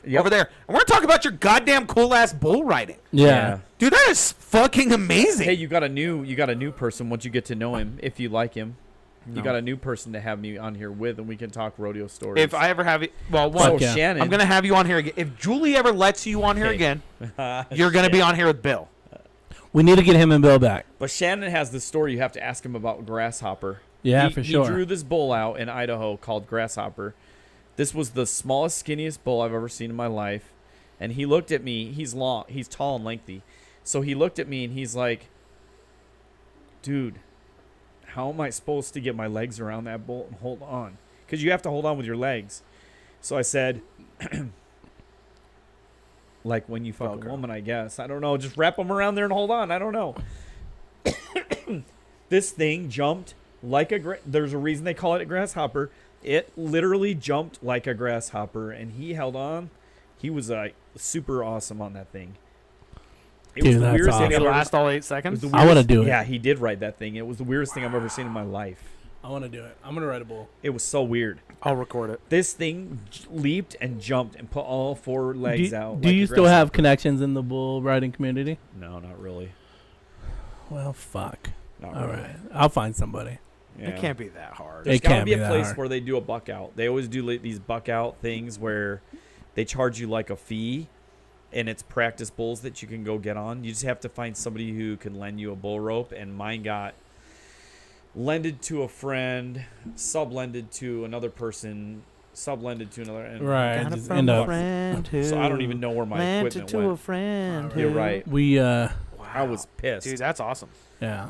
Yep. over there, and we're going to talk about your goddamn cool-ass bull riding. Yeah. Dude, that is fucking amazing. Hey, you got a new person once you get to know him. If you like him, No. you got a new person to have me on here with, and we can talk rodeo stories. If I ever have you, well, so one, Fuck yeah. Shannon, I'm going to have you on here again. If Julie ever lets you on here Okay. again, you're going to be on here with Bill. We need to get him and Bill back. But Shannon has this story. You have to ask him about Grasshopper. Yeah, He- for sure. He drew this bull out in Idaho called Grasshopper. This was the smallest, skinniest bull I've ever seen in my life. And he looked at me. He's long. He's tall and lengthy. So he looked at me and he's like, dude, how am I supposed to get my legs around that bolt and hold on? Because you have to hold on with your legs. So I said, like when you fuck a woman, I guess. I don't know. Just wrap them around there and hold on. I don't know. This thing jumped like there's a reason they call it a grasshopper. It literally jumped like a grasshopper, and he held on. He was super awesome on that thing. It was the weirdest thing. Did it last all 8 seconds? I want to do it. Yeah, he did ride that thing. It was the weirdest thing I've ever seen in my life. I want to do it. I'm going to ride a bull. It was so weird. I'll record it. This thing leaped and jumped and put all 4 legs out. Do you still have connections in the bull riding community? No, not really. Well, fuck. Not All really. right. I'll find somebody. Yeah. It can't be that hard. There's It got to can't be be a that place hard. where they do a buck out. They always do these buck out things where they charge you like a fee, and it's practice bulls that you can go get on. You just have to find somebody who can lend you a bull rope, and mine got lended to a friend, sublended to another person, sublended to another. And Right. Got it Just from end a up. friend who So I don't even know where my lent equipment it to a went. friend. You're who- right. We, Wow. I was pissed. Dude, that's awesome. yeah.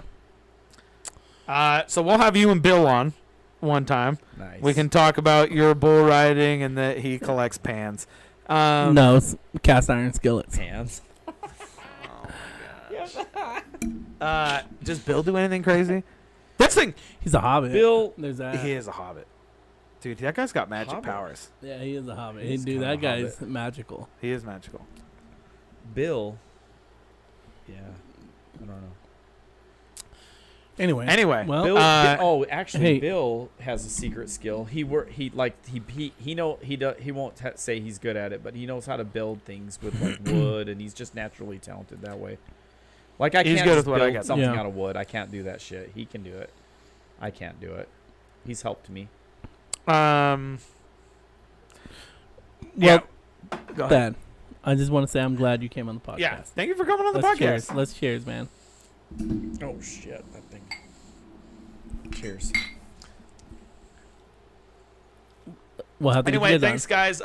So we'll have you and Bill on one time. Nice. We can talk about your bull riding and that he collects pans. No, it's cast iron skillets. hands. Does Bill do anything crazy? This thing. He's a hobbit. Bill, There's that. He is a hobbit. Dude, that guy's got magic Hobbit? powers. Yeah, he is a hobbit. He's Dude, kinda that a guy's magical. He is magical. Bill. Yeah, I don't know. Anyway. Well, Bill, actually, hey. Bill has a secret skill. He won't say he's good at it, but he knows how to build things with like wood, and he's just naturally talented that way. Like I He's can't good just with what I build got. something Yeah. out of wood. I can't do that shit. He can do it. I can't do it. He's helped me. well, Go ahead. Dad, I just want to say I'm glad you came on the podcast. Yeah. Thank you for coming on the Let's podcast. cheers. Let's cheers, man. Oh shit, that thing. Cheers. We'll have to Anyway, get thanks guys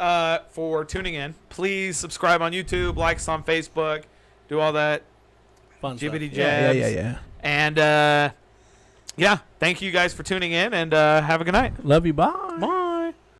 for tuning in. Please subscribe on YouTube, like us on Facebook, do all that. fun stuff. Jibbity Yeah, jabs. yeah. And yeah, thank you guys for tuning in, and have a good night. Love you. Bye. Bye.